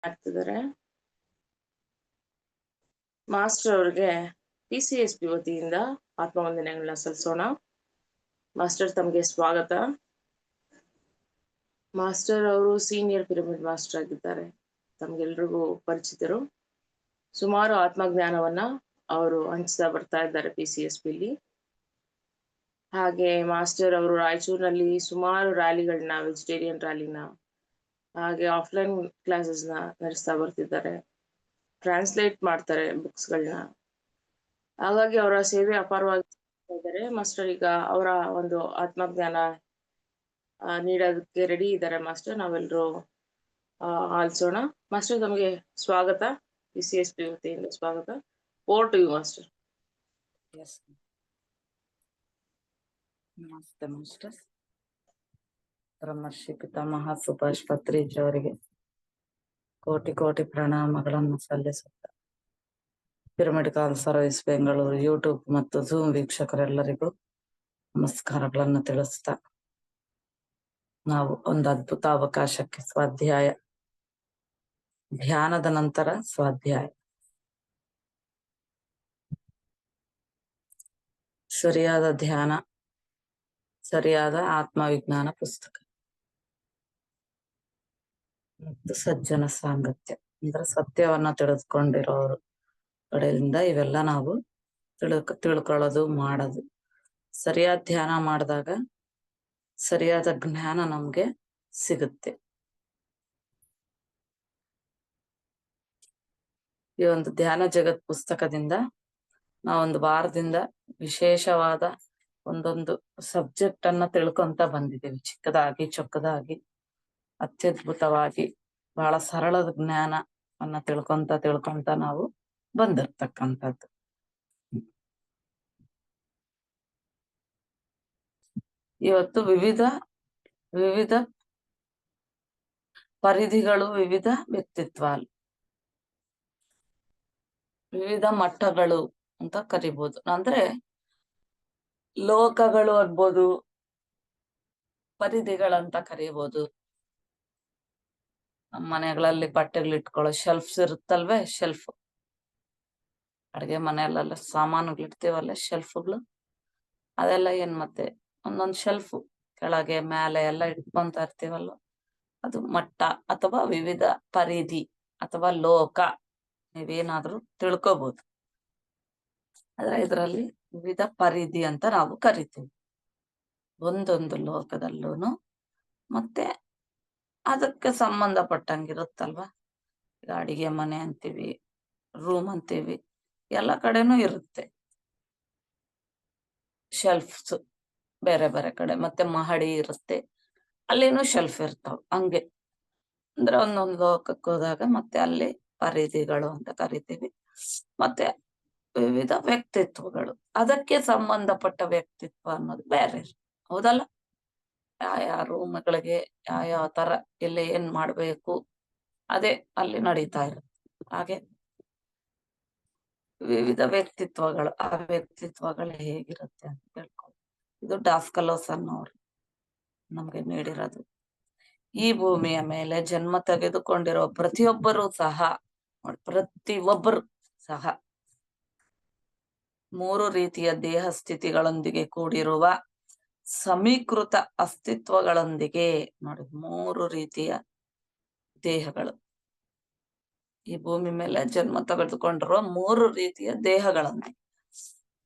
ಆಗ್ತಿದ್ದಾರೆ. ಮಾಸ್ಟರ್ ಅವರಿಗೆ PCSP ವತಿಯಿಂದ ಆತ್ಮವಂದನೆಗಳನ್ನ ಸಲ್ಲಿಸೋಣ. ಮಾಸ್ಟರ್ ತಮಗೆ ಸ್ವಾಗತ. ಮಾಸ್ಟರ್ ಅವರು ಸೀನಿಯರ್ ಪಿರಮಿಡ್ ಮಾಸ್ಟರ್ ಆಗಿದ್ದಾರೆ, ತಮ್ಗೆಲ್ರಿಗೂ ಪರಿಚಿತರು. ಸುಮಾರು ಆತ್ಮಜ್ಞಾನವನ್ನ ಅವರು ಹಂಚ್ತಾ ಬರ್ತಾ ಇದ್ದಾರೆ PCSPಲಿ. ಹಾಗೆ ಮಾಸ್ಟರ್ ಅವರು ರಾಯಚೂರಿನಲ್ಲಿ ಸುಮಾರು ರ್ಯಾಲಿಗಳನ್ನ, ವೆಜಿಟೇರಿಯನ್ ರ್ಯಾಲಿನ, ಹಾಗೆ ಆಫ್ಲೈನ್ ಕ್ಲಾಸಸ್ನ ನಡೆಸ್ತಾ ಬರ್ತಿದ್ದಾರೆ. ಟ್ರಾನ್ಸ್ಲೇಟ್ ಮಾಡ್ತಾರೆ ಬುಕ್ಸ್ಗಳನ್ನ. ಹಾಗಾಗಿ ಅವರ ಸೇವೆ ಅಪಾರವಾಗಿ ಇದ್ದಾರೆ. ಮಾಸ್ಟರ್ ಈಗ ಅವರ ಒಂದು ಆತ್ಮಜ್ಞಾನ ನೀಡೋದಕ್ಕೆ ರೆಡಿ ಇದ್ದಾರೆ. ಮಾಸ್ಟರ್, ನಾವೆಲ್ಲರೂ ಆಲಿಸೋಣ. ಮಾಸ್ಟರ್, ತಮಗೆ ಸ್ವಾಗತ. PCSP ವತಿಯಿಂದ ಸ್ವಾಗತ. Over to you master. ನಮಸ್ತೆ ಮಾಸ್ಟರ್. ಬ್ರಹ್ಮರ್ಷಿ ಪಿತಾಮಹ ಸುಭಾಷ್ ಪತ್ರಿಜಿ ಅವರಿಗೆ ಕೋಟಿ ಕೋಟಿ ಪ್ರಣಾಮಗಳನ್ನು ಸಲ್ಲಿಸುತ್ತ pyramid call service Bengaluru YouTube ಮತ್ತು ಝೂಮ್ ವೀಕ್ಷಕರೆಲ್ಲರಿಗೂ ನಮಸ್ಕಾರಗಳನ್ನು ತಿಳಿಸ್ತಾ, ನಾವು ಒಂದು ಅದ್ಭುತ ಅವಕಾಶಕ್ಕೆ ಸ್ವಾಧ್ಯಾಯ, ಧ್ಯಾನದ ನಂತರ ಸ್ವಾಧ್ಯಾಯ, ಸರಿಯಾದ ಧ್ಯಾನ, ಸರಿಯಾದ ಆತ್ಮವಿಜ್ಞಾನ ಪುಸ್ತಕ ಮತ್ತು ಸಜ್ಜನ ಸಾಂಗತ್ಯ ಅಂದ್ರೆ ಸತ್ಯವನ್ನ ತಿಳಿದುಕೊಂಡಿರೋರು ಕಡೆಯಿಂದ ಇವೆಲ್ಲ ನಾವು ತಿಳ್ಕೊಳ್ಳೋದು ಮಾಡೋದು. ಸರಿಯಾದ ಧ್ಯಾನ ಮಾಡಿದಾಗ ಸರಿಯಾದ ಜ್ಞಾನ ನಮ್ಗೆ ಸಿಗುತ್ತೆ. ಈ ಒಂದು ಧ್ಯಾನ ಜಗತ್ ಪುಸ್ತಕದಿಂದ ನಾವೊಂದು ವಾರದಿಂದ ವಿಶೇಷವಾದ ಒಂದೊಂದು ಸಬ್ಜೆಕ್ಟ್ ಅನ್ನ ತಿಳ್ಕೊಂತ ಬಂದಿದ್ದೀವಿ. ಚಿಕ್ಕದಾಗಿ ಚೊಕ್ಕದಾಗಿ ಅತ್ಯದ್ಭುತವಾಗಿ ಬಹಳ ಸರಳದ ಜ್ಞಾನವನ್ನ ತಿಳ್ಕೊಂತ ನಾವು ಬಂದಿರ್ತಕ್ಕಂಥದ್ದು. ಇವತ್ತು ವಿವಿಧ ಪರಿಧಿಗಳು, ವಿವಿಧ ವ್ಯಕ್ತಿತ್ವ, ವಿವಿಧ ಮಟ್ಟಗಳು ಅಂತ ಕರಿಬಹುದು. ಅಂದ್ರೆ ಲೋಕಗಳು ಆಗ್ಬೋದು, ಪರಿಧಿಗಳಂತ ಕರೀಬಹುದು. ನಮ್ಮ ಮನೆಗಳಲ್ಲಿ ಬಟ್ಟೆಗಳು ಇಟ್ಕೊಳ್ಳೋ ಶೆಲ್ಫ್ಸ್ ಇರುತ್ತಲ್ವೇ, ಶೆಲ್ಫ್, ಅಡ್ಗೆ ಮನೆಯಲ್ಲೆಲ್ಲ ಸಾಮಾನುಗಳು ಇಡ್ತೀವಲ್ಲ ಶೆಲ್ಫ್ಗಳು, ಅದೆಲ್ಲ ಏನ್ ಮತ್ತೆ ಒಂದೊಂದು ಶೆಲ್ಫ್ ಕೆಳಗೆ ಮೇಲೆ ಎಲ್ಲ ಇಟ್ಕೊಂತ ಇರ್ತೀವಲ್ಲ, ಅದು ಮಟ್ಟ ಅಥವಾ ವಿವಿಧ ಪರಿಧಿ ಅಥವಾ ಲೋಕ, ನೀವೇನಾದ್ರೂ ತಿಳ್ಕೊಬಹುದು. ಆದ್ರೆ ಇದರಲ್ಲಿ ವಿವಿಧ ಪರಿಧಿ ಅಂತ ನಾವು ಕರಿತೀವಿ. ಒಂದೊಂದು ಲೋಕದಲ್ಲೂನು ಮತ್ತೆ ಅದಕ್ಕೆ ಸಂಬಂಧಪಟ್ಟಂಗಿರುತ್ತಲ್ವಾ. ಈಗ ಅಡಿಗೆ ಮನೆ ಅಂತೀವಿ, ರೂಮ್ ಅಂತೀವಿ, ಎಲ್ಲ ಕಡೆನೂ ಇರುತ್ತೆ ಶೆಲ್ಫ್ಸ್ ಬೇರೆ ಬೇರೆ ಕಡೆ. ಮತ್ತೆ ಮಹಡಿ ಇರುತ್ತೆ, ಅಲ್ಲಿನೂ ಶೆಲ್ಫ್ ಇರ್ತಾವ. ಹಂಗೆ ಅಂದ್ರೆ ಒಂದೊಂದು ಲೋಕಕ್ಕೆ ಹೋದಾಗ ಮತ್ತೆ ಅಲ್ಲಿ ಪರಿಧಿಗಳು ಅಂತ ಕರಿತೀವಿ. ಮತ್ತೆ ವಿವಿಧ ವ್ಯಕ್ತಿತ್ವಗಳು, ಅದಕ್ಕೆ ಸಂಬಂಧಪಟ್ಟ ವ್ಯಕ್ತಿತ್ವ ಅನ್ನೋದು ಬೇರೆ, ಹೌದಲ್ಲ. ಯಾವ ರೂಮ್ಗಳಿಗೆ ಯಾವ ತರ ಇಲ್ಲಿ ಏನ್ ಮಾಡ್ಬೇಕು ಅದೇ ಅಲ್ಲಿ ನಡೀತಾ ಇರುತ್ತೆ. ಹಾಗೆ ವಿವಿಧ ವ್ಯಕ್ತಿತ್ವಗಳು, ಆ ವ್ಯಕ್ತಿತ್ವಗಳು ಹೇಗಿರುತ್ತೆ ಅಂತ ಹೇಳ್ಕೊಂಡು ಇದು ಡಾಸ್ಕಲೋಸ್ ಅನ್ನೋರು ನಮ್ಗೆ ನೀಡಿರೋದು. ಈ ಭೂಮಿಯ ಮೇಲೆ ಜನ್ಮ ತೆಗೆದುಕೊಂಡಿರೋ ಪ್ರತಿಯೊಬ್ಬರೂ ಸಹ 3 ರೀತಿಯ ದೇಹ ಸ್ಥಿತಿಗಳೊಂದಿಗೆ ಕೂಡಿರುವ ಸಮೀಕೃತ ಅಸ್ತಿತ್ವಗಳೊಂದಿಗೆ, ನೋಡಿ 3 ರೀತಿಯ ದೇಹಗಳು, ಈ ಭೂಮಿ ಮೇಲೆ ಜನ್ಮ ತೆಗೆದುಕೊಂಡಿರುವ 3 ರೀತಿಯ ದೇಹಗಳೊಂದಿಗೆ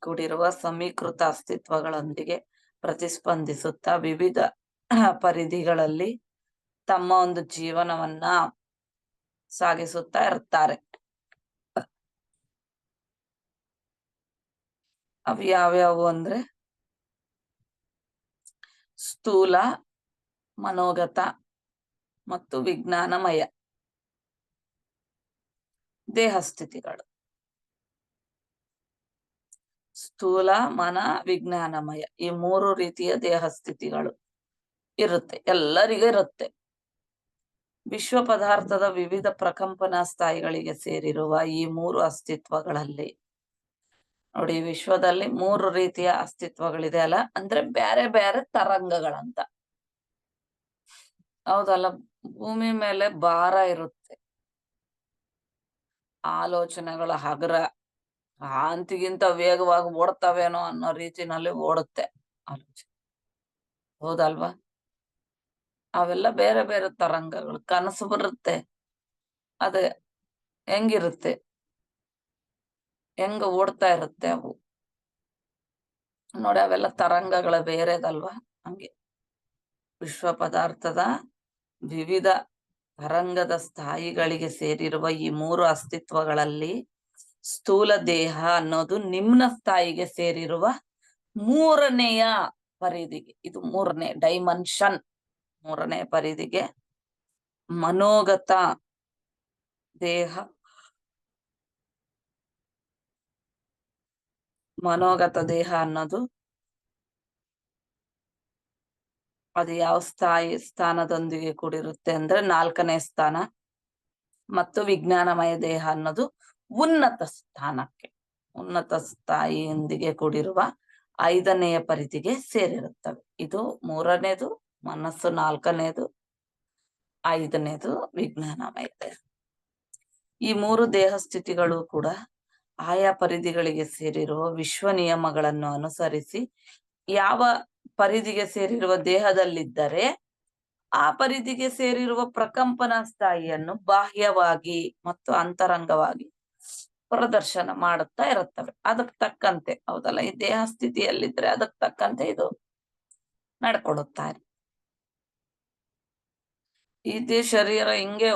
ಕೂಡಿರುವ ಸಮೀಕೃತ ಅಸ್ತಿತ್ವಗಳೊಂದಿಗೆ ಪ್ರತಿಸ್ಪಂದಿಸುತ್ತಾ ವಿವಿಧ ಪರಿಧಿಗಳಲ್ಲಿ ತಮ್ಮ ಒಂದು ಜೀವನವನ್ನ ಸಾಗಿಸುತ್ತಾ ಇರ್ತಾರೆ. ಅವು ಯಾವ್ಯಾವು ಅಂದ್ರೆ ಸ್ಥೂಲ, ಮನೋಗತ ಮತ್ತು ವಿಜ್ಞಾನಮಯ ದೇಹ ಸ್ಥಿತಿಗಳು. ಸ್ಥೂಲ, ಮನ, ವಿಜ್ಞಾನಮಯ, ಈ 3 ರೀತಿಯ ದೇಹ ಸ್ಥಿತಿಗಳು ಇರುತ್ತೆ, ಎಲ್ಲರಿಗೂ ಇರುತ್ತೆ. ವಿಶ್ವ ಪದಾರ್ಥದ ವಿವಿಧ ಪ್ರಕಂಪನ ಸ್ಥಾಯಿಗಳಿಗೆ ಸೇರಿರುವ ಈ 3 ಅಸ್ತಿತ್ವಗಳಲ್ಲಿ ನೋಡಿ, ವಿಶ್ವದಲ್ಲಿ 3 ರೀತಿಯ ಅಸ್ತಿತ್ವಗಳಿದೆ ಅಲ್ಲ, ಅಂದ್ರೆ ಬೇರೆ ಬೇರೆ ತರಂಗಗಳಂತ, ಹೌದಲ್ಲ. ಭೂಮಿ ಮೇಲೆ ಭಾರ ಇರುತ್ತೆ, ಆಲೋಚನೆಗಳ ಹಗರ ಕಾಂತಿಗಿಂತ ವೇಗವಾಗಿ ಓಡ್ತವೇನೋ ಅನ್ನೋ ರೀತಿನಲ್ಲಿ ಓಡುತ್ತೆ ಆಲೋಚನೆ. ಹೌದಲ್ವಾ? ಅವೆಲ್ಲ ಬೇರೆ ಬೇರೆ ತರಂಗಗಳು. ಕನಸು ಬರುತ್ತೆ, ಅದೇ ಹೆಂಗಿರುತ್ತೆ, ಹೆಂಗ ಓಡ್ತಾ ಇರುತ್ತೆ ಅವು ನೋಡಿ. ಅವೆಲ್ಲ ತರಂಗಗಳ ಬೇರೆದಲ್ವಾ? ಹಂಗೆ ವಿಶ್ವ ಪದಾರ್ಥದ ವಿವಿಧ ತರಂಗದ ಸ್ಥಾಯಿಗಳಿಗೆ ಸೇರಿರುವ ಈ 3 ಅಸ್ತಿತ್ವಗಳಲ್ಲಿ ಸ್ಥೂಲ ದೇಹ ಅನ್ನೋದು ನಿಮ್ನ ಸ್ಥಾಯಿಗೆ ಸೇರಿರುವ 3ನೆಯ ಪರಿಧಿಗೆ, ಇದು 3ನೇ ಡೈಮೆನ್ಷನ್, 3ನೇ ಪರಿಧಿಗೆ ಮನೋಗತ ದೇಹ, ಮನೋಗತ ದೇಹ ಅನ್ನೋದು ಅದು ಯಾವ ಸ್ಥಾನದೊಂದಿಗೆ ಕೂಡಿರುತ್ತೆ ಅಂದ್ರೆ 4ನೇ ಸ್ಥಾನ. ಮತ್ತು ವಿಜ್ಞಾನಮಯ ದೇಹ ಅನ್ನೋದು ಉನ್ನತ ಸ್ಥಾನಕ್ಕೆ, ಉನ್ನತ ಸ್ಥಾಯಿಯೊಂದಿಗೆ ಕೂಡಿರುವ 5ನೆಯ ಪರಿಧಿಗೆ ಸೇರಿರುತ್ತವೆ. ಇದು 3ನೇದು ಮನಸ್ಸು, 4ನೇದು, 5ನೇದು ವಿಜ್ಞಾನಮಯ ದೇಹ. ಈ 3 ದೇಹ ಸ್ಥಿತಿಗಳು ಕೂಡ ಆಯಾ ಪರಿಧಿಗಳಿಗೆ ಸೇರಿರುವ ವಿಶ್ವ ನಿಯಮಗಳನ್ನು ಅನುಸರಿಸಿ ಯಾವ ಪರಿಧಿಗೆ ಸೇರಿರುವ ದೇಹದಲ್ಲಿದ್ದರೆ ಆ ಪರಿಧಿಗೆ ಸೇರಿರುವ ಪ್ರಕಂಪನ ಸ್ಥಾಯಿಯನ್ನು ಬಾಹ್ಯವಾಗಿ ಮತ್ತು ಅಂತರಂಗವಾಗಿ ಪ್ರದರ್ಶನ ಮಾಡುತ್ತಾ ಇರುತ್ತವೆ. ಅದಕ್ಕೆ ತಕ್ಕಂತೆ, ಹೌದಲ್ಲ, ಈ ದೇಹ ಸ್ಥಿತಿಯಲ್ಲಿದ್ರೆ ಅದಕ್ಕೆ ತಕ್ಕಂತೆ ಇದು ನಡ್ಕೊಡುತ್ತಾರೆ. ಇದೇ ಶರೀರ ಹಿಂಗೆ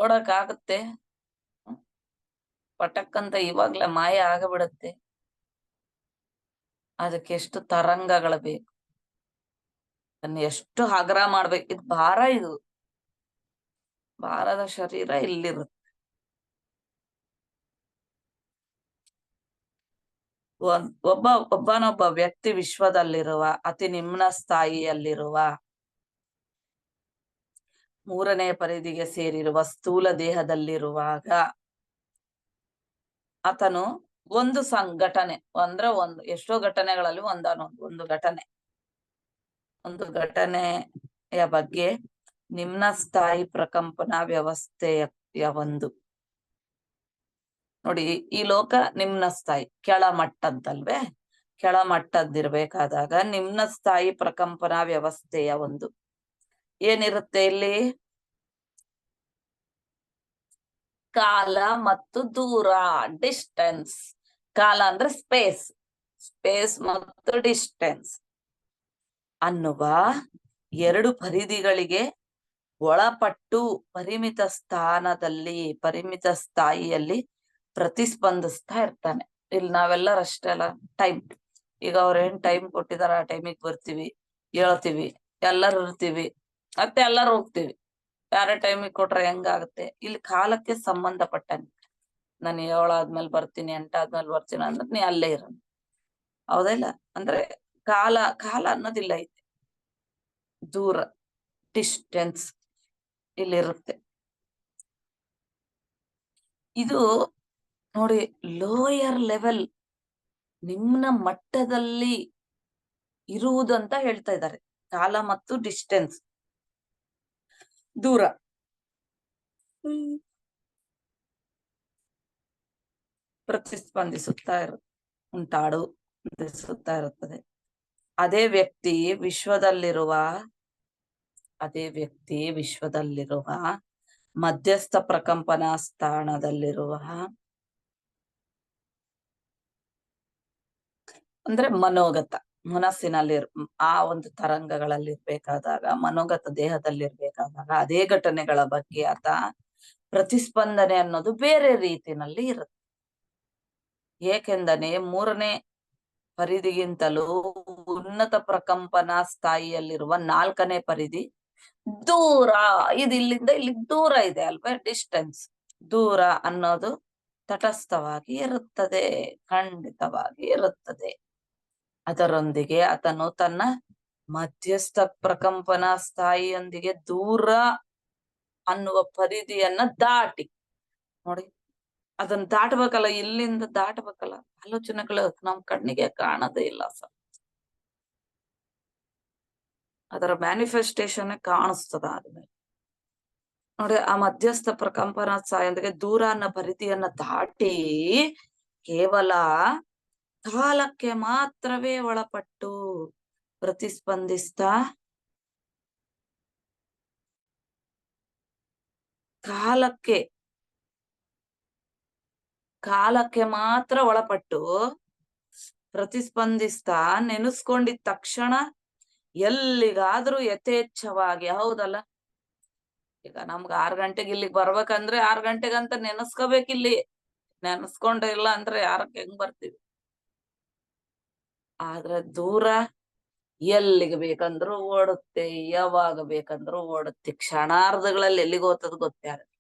ಓಡಕ್ ಆಗುತ್ತೆ, ಪಟಕ್ಕಂತ ಇವಾಗ್ಲೇ ಮಾಯ ಆಗಬಿಡುತ್ತೆ. ಅದಕ್ಕೆ ಎಷ್ಟು ತರಂಗಗಳು ಬೇಕು, ಅದನ್ನ ಎಷ್ಟು ಹಗರ ಮಾಡ್ಬೇಕು. ಇದು ಭಾರ, ಇದು ಭಾರದ ಶರೀರ ಇಲ್ಲಿರುತ್ತೆ. ಒಬ್ಬನೊಬ್ಬ ವ್ಯಕ್ತಿ ವಿಶ್ವದಲ್ಲಿರುವ ಅತಿ ನಿಮ್ನ ಸ್ಥಾಯಿಯಲ್ಲಿರುವ 3ನೇ ಪರಿಧಿಗೆ ಸೇರಿರುವ ಸ್ಥೂಲ ದೇಹದಲ್ಲಿರುವಾಗ ಆತನು ಒಂದು ಸಂಘಟನೆ ಅಂದ್ರೆ ಎಷ್ಟೋ ಘಟನೆಗಳಲ್ಲಿ ಒಂದು ಘಟನೆಯ ಬಗ್ಗೆ ನಿಮ್ನ ಸ್ಥಾಯಿ ಪ್ರಕಂಪನ ವ್ಯವಸ್ಥೆಯ ಒಂದು ನೋಡಿ. ಈ ಲೋಕ ನಿಮ್ನ ಸ್ಥಾಯಿ ಕೆಳಮಟ್ಟದ್ದಲ್ವೇ? ಕೆಳಮಟ್ಟದ್ದಿರ್ಬೇಕಾದಾಗ ನಿಮ್ನ ಸ್ಥಾಯಿ ಪ್ರಕಂಪನ ವ್ಯವಸ್ಥೆಯ ಒಂದು ಏನಿರುತ್ತೆ ಇಲ್ಲಿ? ಕಾಲ ಮತ್ತು ದೂರ, ಡಿಸ್ಟೆನ್ಸ್. ಕಾಲ ಅಂದ್ರೆ ಸ್ಪೇಸ್ ಮತ್ತು ಡಿಸ್ಟೆನ್ಸ್ ಅನ್ನುವ 2 ಪರಿಧಿಗಳಿಗೆ ಒಳಪಟ್ಟು ಪರಿಮಿತ ಸ್ಥಾಯಿಯಲ್ಲಿ ಪ್ರತಿಸ್ಪಂದಿಸ್ತಾ ಇರ್ತಾನೆ. ಇಲ್ಲಿ ನಾವೆಲ್ಲರಷ್ಟೇ ಅಲ್ಲ, ಟೈಮ್. ಈಗ ಅವ್ರೇನ್ ಟೈಮ್ ಕೊಟ್ಟಿದಾರ ಆ ಟೈಮಿಗೆ ಬರ್ತೀವಿ, ಹೇಳ್ತೀವಿ, ಎಲ್ಲರೂ ಇರ್ತೀವಿ, ಮತ್ತೆ ಎಲ್ಲರೂ ಹೋಗ್ತೀವಿ. ಬೇರೆ ಟೈಮಿಗೆ ಕೊಟ್ರೆ ಹೆಂಗಾಗುತ್ತೆ? ಇಲ್ಲಿ ಕಾಲಕ್ಕೆ ಸಂಬಂಧಪಟ್ಟಂಗೆ ನಾನು 7 ಆದ್ಮೇಲೆ ಬರ್ತೀನಿ, 8 ಆದ್ಮೇಲೆ ಬರ್ತೀನಿ ಅಂದ್ರೆ ನೀ ಅಲ್ಲೇ ಇರ, ಹೌದಲ್ಲ? ಅಂದ್ರೆ ಕಾಲ ಅನ್ನೋದಿಲ್ಲ, ಐತೆ. ದೂರ, ಡಿಸ್ಟೆನ್ಸ್ ಇಲ್ಲಿರುತ್ತೆ. ಇದು ನೋಡಿ, ಲೋಯರ್ ಲೆವೆಲ್, ನಿಮ್ನ ಮಟ್ಟದಲ್ಲಿ ಇರುವುದಂತ ಹೇಳ್ತಾ ಇದ್ದಾರೆ. ಕಾಲ ಮತ್ತು ಡಿಸ್ಟೆನ್ಸ್, ದೂರ. ಪ್ರತಿಸ್ಪಂದಿಸುತ್ತಾ ಇರುತ್ತದೆ. ಅದೇ ವ್ಯಕ್ತಿ ವಿಶ್ವದಲ್ಲಿರುವ ಮಧ್ಯಸ್ಥ ಪ್ರಕಂಪನ ಸ್ಥಾನದಲ್ಲಿರುವ ಅಂದ್ರೆ ಮನಸ್ಸಿನಲ್ಲಿ ಆ ಒಂದು ತರಂಗಗಳಲ್ಲಿರ್ಬೇಕಾದಾಗ, ಮನೋಗತ ದೇಹದಲ್ಲಿರ್ಬೇಕಾದಾಗ ಅದೇ ಘಟನೆಗಳ ಬಗ್ಗೆ ಆತ ಪ್ರತಿಸ್ಪಂದನೆ ಅನ್ನೋದು ಬೇರೆ ರೀತಿನಲ್ಲಿ ಇರುತ್ತೆ. ಏಕೆಂದರೆ 3ನೇ ಪರಿಧಿಗಿಂತಲೂ ಉನ್ನತ ಪ್ರಕಂಪನ ಸ್ಥಾಯಿಯಲ್ಲಿರುವ 4ನೇ ಪರಿಧಿ ದೂರ. ಇದು ಇಲ್ಲಿಂದ ಇಲ್ಲಿಗೆ ದೂರ ಇದೆ ಅಲ್ವಾ? ಡಿಸ್ಟೆನ್ಸ್, ದೂರ ಅನ್ನೋದು ತಟಸ್ಥವಾಗಿ ಇರುತ್ತದೆ, ಖಂಡಿತವಾಗಿ ಇರುತ್ತದೆ. ಅದರೊಂದಿಗೆ ಆತನು ತನ್ನ ಮಧ್ಯಸ್ಥ ಪ್ರಕಂಪನ ಸ್ಥಾಯಿಯೊಂದಿಗೆ ದೂರ ಅನ್ನುವ ಪರಿಧಿಯನ್ನ ದಾಟಿ ನೋಡಿ, ಅದನ್ನ ದಾಟಬೇಕಲ್ಲ, ಇಲ್ಲಿಂದ ದಾಟಬೇಕಲ್ಲ. ಆಲೋಚನೆಗಳು ನಮ್ ಕಣ್ಣಿಗೆ ಕಾಣದೇ ಇಲ್ಲ ಸರ್, ಅದರ ಮ್ಯಾನಿಫೆಸ್ಟೇಷನ್ ಕಾಣಿಸ್ತದ ಆದ್ಮೇಲೆ. ನೋಡಿ, ಆ ಮಧ್ಯಸ್ಥ ಪ್ರಕಂಪನ ಸಹಾಯದೊಂದಿಗೆ ದೂರ ಅನ್ನೋ ಪರಿಧಿಯನ್ನ ದಾಟಿ ಕೇವಲ ಕಾಲಕ್ಕೆ ಮಾತ್ರವೇ ಒಳಪಟ್ಟು ಪ್ರತಿಸ್ಪಂದಿಸ್ತಾ ಕಾಲಕ್ಕೆ ಮಾತ್ರ ಒಳಪಟ್ಟು ಪ್ರತಿಸ್ಪಂದಿಸ್ತಾ ನೆನೆಸ್ಕೊಂಡಿದ ತಕ್ಷಣ ಎಲ್ಲಿಗಾದ್ರೂ ಯಥೇಚ್ಛವಾಗಿ, ಹೌದಲ್ಲ? ಈಗ ನಮ್ಗ 6 ಗಂಟೆಗೆ ಇಲ್ಲಿಗೆ ಬರ್ಬೇಕಂದ್ರೆ 6 ಗಂಟೆಗಂತ ನೆನೆಸ್ಕೋಬೇಕಿಲ್ಲಿ. ನೆನೆಸ್ಕೊಂಡೆ ಇಲ್ಲ ಅಂದ್ರೆ ಯಾರಕ್ ಹೆಂಗ್ ಬರ್ತೀವಿ? ಆದ್ರೆ ದೂರ ಎಲ್ಲಿಗೆ ಬೇಕಂದ್ರೂ ಓಡುತ್ತೆ, ಯಾವಾಗ ಬೇಕಂದ್ರೂ ಓಡುತ್ತೆ. ಕ್ಷಣಾರ್ಧಗಳಲ್ಲಿ ಎಲ್ಲಿಗೆ ಹೋಗ್ತದ ಗೊತ್ತೇ ಆಗಲ್ಲ.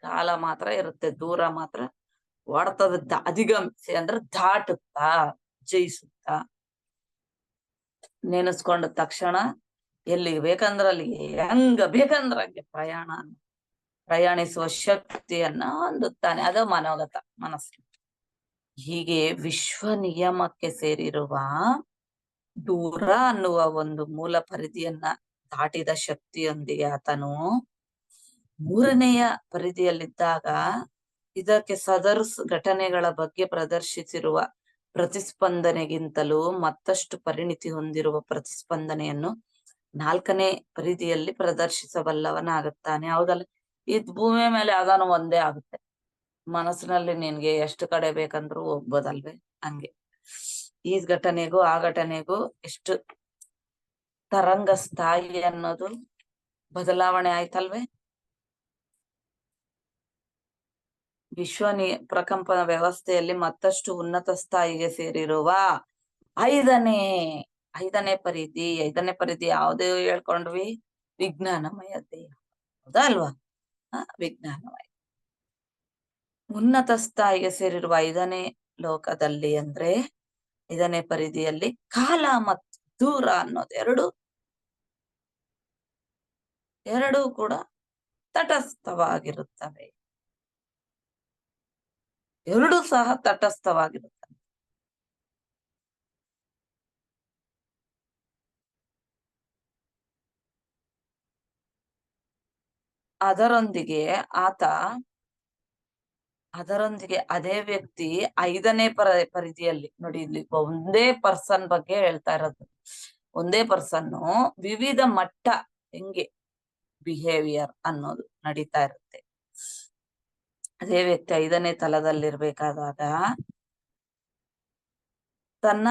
ಕಾಲ ಮಾತ್ರ ಇರುತ್ತೆ, ದೂರ ಮಾತ್ರ ಓಡ್ತದ. ಅಧಿಗಮಿಸಿ ಅಂದ್ರೆ ದಾಟುತ್ತಾ, ಜಯಿಸುತ್ತಾ. ನೆನೆಸ್ಕೊಂಡ ತಕ್ಷಣ ಎಲ್ಲಿಗೆ ಬೇಕಂದ್ರ ಅಲ್ಲಿಗೆ, ಹೆಂಗ ಬೇಕಂದ್ರ ಹಂಗೆ ಪ್ರಯಾಣಿಸುವ ಶಕ್ತಿಯನ್ನ ಹೊಂದುತ್ತಾನೆ. ಅದು ಮನೋಗತ, ಮನಸ್ಸು. ಹೀಗೆ ವಿಶ್ವ ನಿಯಮಕ್ಕೆ ಸೇರಿರುವ ದೂರ ಅನ್ನುವ ಒಂದು ಮೂಲ ಪರಿಧಿಯನ್ನ ದಾಟಿದ ಶಕ್ತಿಯೊಂದಿಗೆ ಆತನು 3ನೆಯ ಪರಿಧಿಯಲ್ಲಿದ್ದಾಗ ಇದಕ್ಕೆ ಸದೃಶ ಘಟನೆಗಳ ಬಗ್ಗೆ ಪ್ರದರ್ಶಿಸಿರುವ ಪ್ರತಿಸ್ಪಂದನೆಗಿಂತಲೂ ಮತ್ತಷ್ಟು ಪರಿಣಿತಿ ಹೊಂದಿರುವ ಪ್ರತಿಸ್ಪಂದನೆಯನ್ನು 4ನೇ ಪರಿಧಿಯಲ್ಲಿ ಪ್ರದರ್ಶಿಸಬಲ್ಲವನಾಗುತ್ತಾನೆ. ಹೌದಲ್ಲ? ಇದ್ ಭೂಮಿ ಮೇಲೆ ಯಾವ್ದಾನು ಒಂದೇ ಆಗುತ್ತೆ. ಮನಸ್ಸಿನಲ್ಲಿ ನಿನ್ಗೆ ಎಷ್ಟು ಕಡೆ ಬೇಕಂದ್ರೂ ಹೋಗ್ಬೋದಲ್ವೇ? ಹಂಗೆ ಈ ಘಟನೆಗೂ ಆ ಘಟನೆಗೂ ಎಷ್ಟು ತರಂಗ ಸ್ಥಾಯಿ ಅನ್ನೋದು ಬದಲಾವಣೆ ಆಯ್ತಲ್ವೇ? ಪ್ರಕಂಪನ ವ್ಯವಸ್ಥೆಯಲ್ಲಿ ಮತ್ತಷ್ಟು ಉನ್ನತ ಸ್ಥಾಯಿಗೆ ಸೇರಿರುವ ಐದನೇ ಪರಿಧಿ ಯಾವ್ದು ಹೇಳ್ಕೊಂಡ್ವಿ? ವಿಜ್ಞಾನಮಯ ದೇಹ. ಹೌದಾ ಅಲ್ವಾ? ವಿಜ್ಞಾನಮಯ ಉನ್ನತ ಸ್ಥಾಯಿಗೆ ಸೇರಿರುವ 5ನೇ ಲೋಕದಲ್ಲಿ, ಅಂದ್ರೆ 5ನೇ ಪರಿಧಿಯಲ್ಲಿ ಕಾಲ ಮತ್ತು ದೂರ ಅನ್ನೋದು ಎರಡೂ ಕೂಡ ತಟಸ್ಥವಾಗಿರುತ್ತವೆ. ಎರಡೂ ಸಹ ತಟಸ್ಥವಾಗಿರುತ್ತವೆ. ಅದರೊಂದಿಗೆ ಅದೇ ವ್ಯಕ್ತಿ 5ನೇ ಪರಿಧಿಯಲ್ಲಿ, ನೋಡಿ ಇಲ್ಲಿ ಒಂದೇ ಪರ್ಸನ್ ಬಗ್ಗೆ ಹೇಳ್ತಾ ಇರೋದು. ಒಂದೇ ಪರ್ಸನ್ ವಿವಿಧ ಮಟ್ಟ ಹೆಂಗೆ ಬಿಹೇವಿಯರ್ ಅನ್ನೋದು ನಡೀತಾ ಇರುತ್ತೆ. ಅದೇ ವ್ಯಕ್ತಿ 5ನೇ ತಲದಲ್ಲಿರ್ಬೇಕಾದಾಗ ತನ್ನ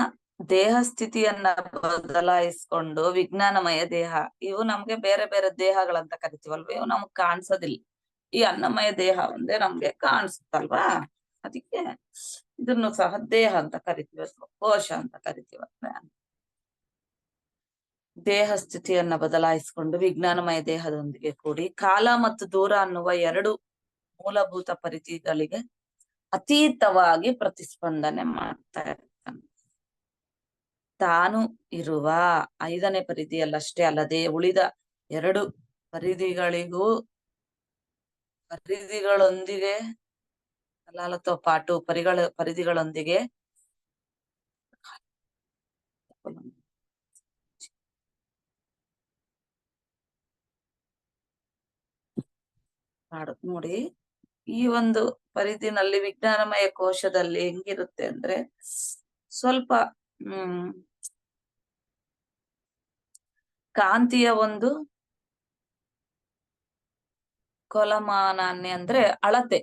ದೇಹ ಸ್ಥಿತಿಯನ್ನ ಬದಲಾಯಿಸ್ಕೊಂಡು ವಿಜ್ಞಾನಮಯ ದೇಹ, ಇವು ನಮ್ಗೆ ಬೇರೆ ಬೇರೆ ದೇಹಗಳಂತ ಕರಿತೀವಲ್ವ, ಇವು ನಮ್ಗ್ ಕಾಣಿಸೋದಿಲ್ಲ. ಈ ಅನ್ನಮಯ ದೇಹ ಒಂದೇ ನಮ್ಗೆ ಕಾಣಿಸುತ್ತಲ್ವಾ? ಅದಕ್ಕೆ ಇದನ್ನು ಸಹ ದೇಹ ಅಂತ ಕರಿತೀವಿ, ಕೋಶ ಅಂತ ಕರಿತೀವಲ್ವ. ದೇಹ ಸ್ಥಿತಿಯನ್ನ ಬದಲಾಯಿಸಿಕೊಂಡು ವಿಜ್ಞಾನಮಯ ದೇಹದೊಂದಿಗೆ ಕೂಡಿ ಕಾಲ ಮತ್ತು ದೂರ ಅನ್ನುವ 2 ಮೂಲಭೂತ ಪರಿಧಿಗಳಿಗೆ ಅತೀತವಾಗಿ ಪ್ರತಿಸ್ಪಂದನೆ ಮಾಡ್ತಾ ಇರ್ತಾನೆ. ತಾನು ಇರುವ 5ನೇ ಪರಿಧಿಯಲ್ಲಷ್ಟೇ ಅಲ್ಲದೆ ಉಳಿದ 2 ಪರಿಧಿಗಳೊಂದಿಗೆ ಪರಿಧಿಗಳೊಂದಿಗೆ ನೋಡಿ, ಈ ಒಂದು ಪರಿಧಿನಲ್ಲಿ ವಿಜ್ಞಾನಮಯ ಕೋಶದಲ್ಲಿ ಹೆಂಗಿರುತ್ತೆ ಅಂದ್ರೆ ಸ್ವಲ್ಪ ಕಾಂತಿಯ ಒಂದು ಕೊಲಮಾನಾನ್ಯ ಅಂದ್ರೆ ಅಳತೆ,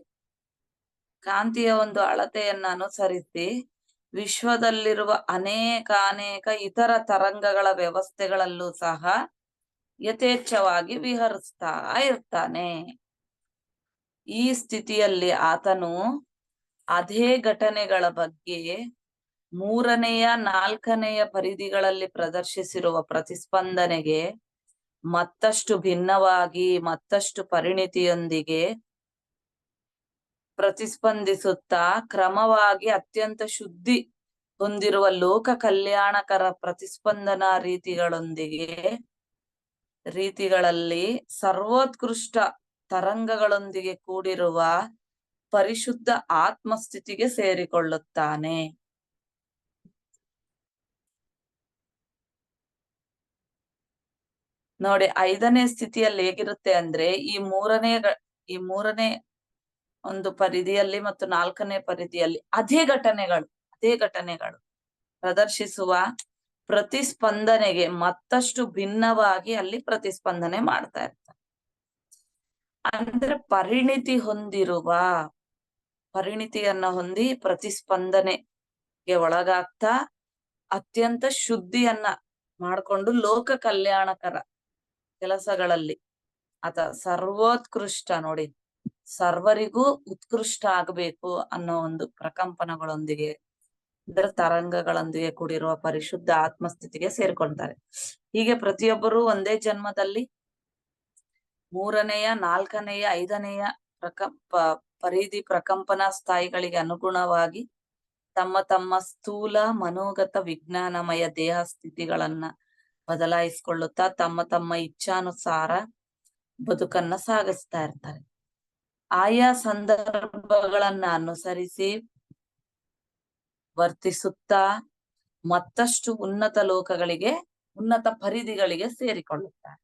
ಕಾಂತಿಯ ಒಂದು ಅಳತೆಯನ್ನ ಅನುಸರಿಸಿ ವಿಶ್ವದಲ್ಲಿರುವ ಅನೇಕ ಇತರ ತರಂಗಗಳ ವ್ಯವಸ್ಥೆಗಳಲ್ಲೂ ಸಹ ಯಥೇಚ್ಛವಾಗಿ ವಿಹರಿಸ್ತಾ ಇರ್ತಾನೆ. ಈ ಸ್ಥಿತಿಯಲ್ಲಿ ಆತನು ಅದೇ ಘಟನೆಗಳ ಬಗ್ಗೆ 3ನೇಯ 4ನೇಯ ಪರಿಧಿಗಳಲ್ಲಿ ಪ್ರದರ್ಶಿಸಿರುವ ಪ್ರತಿಸ್ಪಂದನೆಗೆ ಮತ್ತಷ್ಟು ಭಿನ್ನವಾಗಿ ಮತ್ತಷ್ಟು ಪರಿಣಿತಿಯೊಂದಿಗೆ ಪ್ರತಿಸ್ಪಂದಿಸುತ್ತಾ ಕ್ರಮವಾಗಿ ಅತ್ಯಂತ ಶುದ್ಧಿ ಹೊಂದಿರುವ ಲೋಕ ಕಲ್ಯಾಣಕರ ಪ್ರತಿಸ್ಪಂದನಾ ರೀತಿಗಳಲ್ಲಿ ಸರ್ವೋತ್ಕೃಷ್ಟ ತರಂಗಗಳೊಂದಿಗೆ ಕೂಡಿರುವ ಪರಿಶುದ್ಧ ಆತ್ಮಸ್ಥಿತಿಗೆ ಸೇರಿಕೊಳ್ಳುತ್ತಾನೆ. ನೋಡಿ 5ನೇ ಸ್ಥಿತಿಯಲ್ಲಿ ಹೇಗಿರುತ್ತೆ ಅಂದ್ರೆ ಈ ಮೂರನೇ ಒಂದು ಪರಿಧಿಯಲ್ಲಿ ಮತ್ತು 4ನೇ ಪರಿಧಿಯಲ್ಲಿ ಅದೇ ಘಟನೆಗಳು ಪ್ರದರ್ಶಿಸುವ ಪ್ರತಿಸ್ಪಂದನೆಗೆ ಮತ್ತಷ್ಟು ಭಿನ್ನವಾಗಿ ಅಲ್ಲಿ ಪ್ರತಿಸ್ಪಂದನೆ ಮಾಡ್ತಾ ಇರ್ತಾರೆ. ಅಂದ್ರೆ ಪರಿಣಿತಿಯನ್ನ ಹೊಂದಿ ಪ್ರತಿಸ್ಪಂದನೆಗೆ ಒಳಗಾಗ್ತಾ ಅತ್ಯಂತ ಶುದ್ಧಿಯನ್ನ ಮಾಡ್ಕೊಂಡು ಲೋಕ ಕಲ್ಯಾಣಕರ ಕೆಲಸಗಳಲ್ಲಿ ಸರ್ವೋತ್ಕೃಷ್ಟ ನೋಡಿ, ಸರ್ವರಿಗೂ ಉತ್ಕೃಷ್ಟ ಆಗ್ಬೇಕು ಅನ್ನೋ ಒಂದು ಪ್ರಕಂಪನಗಳೊಂದಿಗೆ ಇದರ ತರಂಗಗಳೊಂದಿಗೆ ಕೂಡಿರುವ ಪರಿಶುದ್ಧ ಆತ್ಮಸ್ಥಿತಿಗೆ ಸೇರ್ಕೊಳ್ತಾರೆ. ಹೀಗೆ ಪ್ರತಿಯೊಬ್ಬರೂ ಒಂದೇ ಜನ್ಮದಲ್ಲಿ 3ನೇಯ 4ನೇಯ 5ನೇಯ ಪರಿಧಿ ಪ್ರಕಂಪನ ಸ್ಥಾಯಿಗಳಿಗೆ ಅನುಗುಣವಾಗಿ ತಮ್ಮ ತಮ್ಮ ಸ್ಥೂಲ ಮನೋಗತ ವಿಜ್ಞಾನಮಯ ದೇಹ ಸ್ಥಿತಿಗಳನ್ನ ಬದಲಾಯಿಸಿಕೊಳ್ಳುತ್ತಾ ತಮ್ಮ ತಮ್ಮ ಇಚ್ಛಾನುಸಾರ ಬದುಕನ್ನ ಸಾಗಿಸ್ತಾ ಇರ್ತಾರೆ. ಆಯಾ ಸಂದರ್ಭಗಳನ್ನ ಅನುಸರಿಸಿ ವರ್ತಿಸುತ್ತಾ ಮತ್ತಷ್ಟು ಉನ್ನತ ಪರಿಧಿಗಳಿಗೆ ಸೇರಿಕೊಳ್ಳುತ್ತಾರೆ.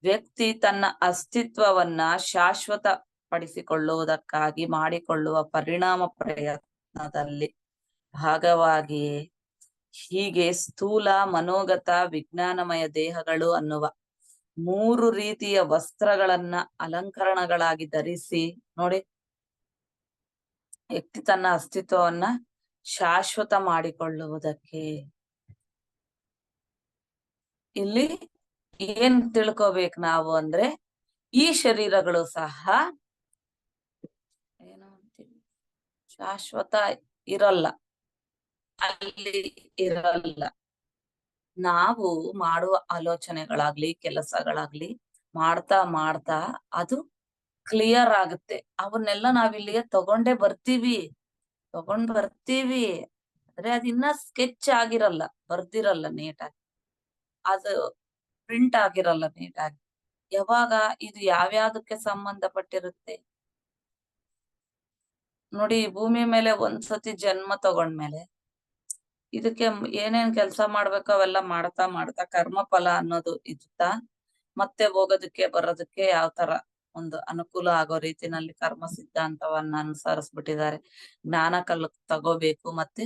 ವ್ಯಕ್ತಿ ತನ್ನ ಅಸ್ತಿತ್ವವನ್ನ ಶಾಶ್ವತ ಪಡಿಸಿಕೊಳ್ಳುವುದಕ್ಕಾಗಿ ಮಾಡಿಕೊಳ್ಳುವ ಪರಿಣಾಮ ಪ್ರಯತ್ನದಲ್ಲಿ ಭಾಗವಾಗಿ ಹೀಗೆ ಸ್ಥೂಲ ಮನೋಗತ ವಿಜ್ಞಾನಮಯ ದೇಹಗಳು ಅನ್ನುವ 3 ರೀತಿಯ ವಸ್ತ್ರಗಳನ್ನ ಅಲಂಕರಣಗಳಾಗಿ ಧರಿಸಿ ನೋಡಿ, ವ್ಯಕ್ತಿ ತನ್ನ ಅಸ್ತಿತ್ವವನ್ನ ಶಾಶ್ವತ ಮಾಡಿಕೊಳ್ಳುವುದಕ್ಕೆ ಇಲ್ಲಿ ಏನ್ ತಿಳ್ಕೊಬೇಕು ನಾವು ಅಂದ್ರೆ ಈ ಶರೀರಗಳು ಸಹ ಏನೋ ಅಂತೀವಿ ಶಾಶ್ವತ ಇರಲ್ಲ, ಅಲ್ಲಿ ಇರಲ್ಲ. ನಾವು ಮಾಡುವ ಆಲೋಚನೆಗಳಾಗ್ಲಿ ಕೆಲಸಗಳಾಗ್ಲಿ ಮಾಡ್ತಾ ಮಾಡ್ತಾ ಅದು ಕ್ಲಿಯರ್ ಆಗುತ್ತೆ. ಅವನ್ನೆಲ್ಲ ನಾವಿಲ್ಲಿಗೆ ತಗೊಂಡ್ ಬರ್ತೀವಿ ಆದ್ರೆ ಅದಿನ್ನ ಸ್ಕೆಚ್ ಆಗಿರಲ್ಲ, ಬರ್ದಿರಲ್ಲ ನೀಟಾಗಿ, ಅದು ಪ್ರಿಂಟ್ ಆಗಿರಲ್ಲ ನೀಟಾಗಿ. ಯಾವಾಗ ಇದು ಯಾವ್ಯಾವ್ದಕ್ಕೆ ಸಂಬಂಧಪಟ್ಟಿರುತ್ತೆ ನೋಡಿ, ಭೂಮಿ ಮೇಲೆ ಒಂದ್ಸತಿ ಜನ್ಮ ತಗೊಂಡ್ಮೇಲೆ ಇದಕ್ಕೆ ಏನೇನ್ ಕೆಲಸ ಮಾಡ್ಬೇಕೋ ಅವೆಲ್ಲ ಮಾಡ್ತಾ ಮಾಡ್ತಾ ಕರ್ಮ ಫಲ ಅನ್ನೋದು ಇರ್ತಾ ಮತ್ತೆ ಹೋಗೋದಕ್ಕೆ ಬರೋದಕ್ಕೆ ಯಾವ ತರ ಒಂದು ಅನುಕೂಲ ಆಗೋ ರೀತಿನಲ್ಲಿ ಕರ್ಮ ಸಿದ್ಧಾಂತವನ್ನ ಅನುಸರಿಸ್ಬಿಟ್ಟಿದ್ದಾರೆ. ಜ್ಞಾನ ತಗೋಬೇಕು ಮತ್ತೆ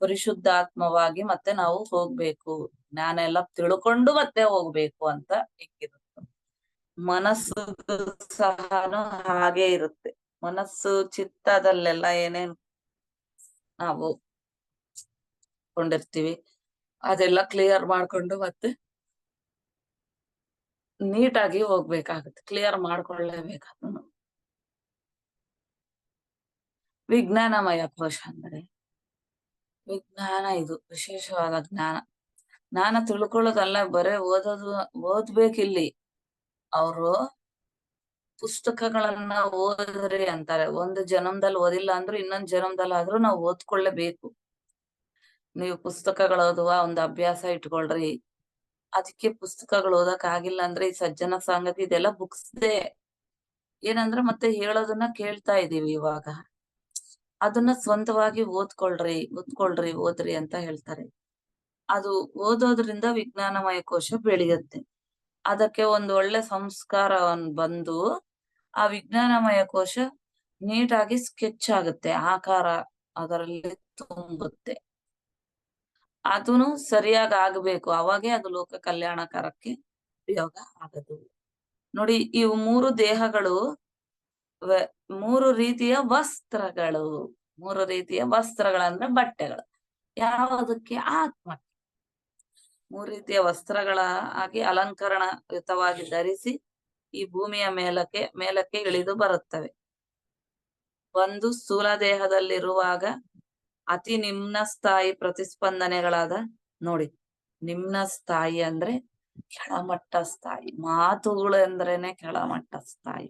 ಪರಿಶುದ್ಧಾತ್ಮವಾಗಿ ಮತ್ತೆ ನಾವು ಹೋಗ್ಬೇಕು, ಜ್ಞಾನ ಎಲ್ಲ ತಿಳ್ಕೊಂಡು ಮತ್ತೆ ಹೋಗ್ಬೇಕು ಅಂತ ಇಕ್ಕಿರುತ್ತೆ. ಮನಸ್ಸು ಸಹನು ಹಾಗೆ ಇರುತ್ತೆ. ಮನಸ್ಸು ಚಿತ್ತದಲ್ಲೆಲ್ಲ ಏನೇನ್ ನಾವು ಕೊಂಡಿರ್ತೀವಿ ಅದೆಲ್ಲ ಕ್ಲಿಯರ್ ಮಾಡ್ಕೊಂಡು ಮತ್ತೆ ನೀಟಾಗಿ ಹೋಗ್ಬೇಕಾಗುತ್ತೆ, ಕ್ಲಿಯರ್ ಮಾಡ್ಕೊಳ್ಳೇಬೇಕಾದ್ರು. ವಿಜ್ಞಾನಮಯ ಕೋಶ ಅಂದ್ರೆ ವಿಜ್ಞಾನ, ಇದು ವಿಶೇಷವಾದ ಜ್ಞಾನ ತಿಳ್ಕೊಳ್ಳೋದಲ್ಲ, ಬರೇ ಓದ್ಬೇಕಿಲ್ಲಿ. ಅವರು ಪುಸ್ತಕಗಳನ್ನ ಓದ್ರಿ ಅಂತಾರೆ. ಒಂದು ಜನ್ಮದಲ್ಲಿ ಓದಿಲ್ಲ ಅಂದ್ರೂ ಇನ್ನೊಂದ್ ಜನ್ಮದಲ್ಲಿ ಆದ್ರೂ ನಾವು ಓದ್ಕೊಳ್ಳೇಬೇಕು. ನೀವು ಪುಸ್ತಕಗಳು ಓದುವ ಒಂದು ಅಭ್ಯಾಸ ಇಟ್ಕೊಳ್ರಿ. ಅದಕ್ಕೆ ಪುಸ್ತಕಗಳು ಓದಕ್ ಆಗಿಲ್ಲ ಅಂದ್ರೆ ಈ ಸಜ್ಜನ ಸಂಗತಿ ಇದೆಲ್ಲ ಬುಕ್ಸ್ದೇ. ಏನಂದ್ರೆ ಮತ್ತೆ ಹೇಳೋದನ್ನ ಕೇಳ್ತಾ ಇದೀವಿ ಇವಾಗ, ಅದನ್ನ ಸ್ವಂತವಾಗಿ ಓದ್ರಿ ಅಂತ ಹೇಳ್ತಾರೆ. ಅದು ಓದೋದ್ರಿಂದ ವಿಜ್ಞಾನಮಯ ಕೋಶ ಬೆಳೆಯುತ್ತೆ. ಅದಕ್ಕೆ ಒಂದು ಒಳ್ಳೆ ಸಂಸ್ಕಾರವನ್ನು ಬಂದು ಆ ವಿಜ್ಞಾನಮಯ ಕೋಶ ನೀಟಾಗಿ ಸ್ಕೆಚ್ ಆಗುತ್ತೆ, ಆಕಾರ ಅದರಲ್ಲಿ ತುಂಬುತ್ತೆ. ಅದನ್ನು ಸರಿಯಾಗಿ ಆಗ್ಬೇಕು, ಅವಾಗೆ ಅದು ಲೋಕ ಕಲ್ಯಾಣಕರಕ್ಕೆ ಉಪಯೋಗ ಆಗದು. ನೋಡಿ, ಇವು 3 ದೇಹಗಳು 3 ರೀತಿಯ ವಸ್ತ್ರಗಳು. 3 ರೀತಿಯ ವಸ್ತ್ರಗಳಂದ್ರೆ ಬಟ್ಟೆಗಳು. ಯಾವುದಕ್ಕೆ? ಆತ್ಮಕ್ಕೆ. 3 ರೀತಿಯ ವಸ್ತ್ರಗಳ ಆಗಿ ಅಲಂಕರಣಯುತವಾಗಿ ಧರಿಸಿ ಈ ಭೂಮಿಯ ಮೇಲಕ್ಕೆ ಇಳಿದು ಬರುತ್ತವೆ. ಒಂದು ಸ್ಥೂಲ ದೇಹದಲ್ಲಿರುವಾಗ ಅತಿ ನಿಮ್ನ ಸ್ಥಾಯಿ ಪ್ರತಿಸ್ಪಂದನೆಗಳಾದ ನೋಡಿ, ನಿಮ್ನ ಸ್ಥಾಯಿ ಅಂದ್ರೆ ಕೆಳಮಟ್ಟ ಸ್ಥಾಯಿ, ಮಾತುಗಳು ಅಂದ್ರೇನೆ ಕೆಳಮಟ್ಟ ಸ್ಥಾಯಿ.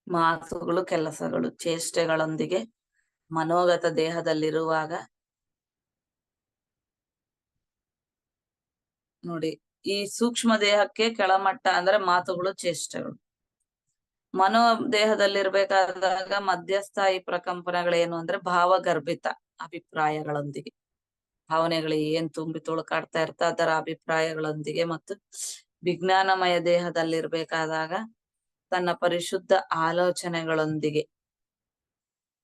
ಮಾತುಗಳು, ಕೆಲಸಗಳು, ಚೇಷ್ಟೆಗಳೊಂದಿಗೆ ಮನೋಗತ ದೇಹದಲ್ಲಿರುವಾಗ ನೋಡಿ, ಈ ಸೂಕ್ಷ್ಮ ದೇಹಕ್ಕೆ ಕೆಳಮಟ್ಟ ಅಂದ್ರೆ ಮಾತುಗಳು, ಚೇಷ್ಟೆಗಳು. ಮನೋ ದೇಹದಲ್ಲಿರ್ಬೇಕಾದಾಗ ಮಧ್ಯಸ್ಥಾಯಿ ಪ್ರಕಂಪನಗಳೇನು ಅಂದ್ರೆ ಭಾವಗರ್ಭಿತ ಅಭಿಪ್ರಾಯಗಳೊಂದಿಗೆ ಭಾವನೆಗಳು ಏನ್ ತುಂಬಿ ತುಳುಕಾಡ್ತಾ ಇರ್ತಾ ಅದರ ಅಭಿಪ್ರಾಯಗಳೊಂದಿಗೆ ಮತ್ತು ವಿಜ್ಞಾನಮಯ ದೇಹದಲ್ಲಿರ್ಬೇಕಾದಾಗ ತನ್ನ ಪರಿಶುದ್ಧ ಆಲೋಚನೆಗಳೊಂದಿಗೆ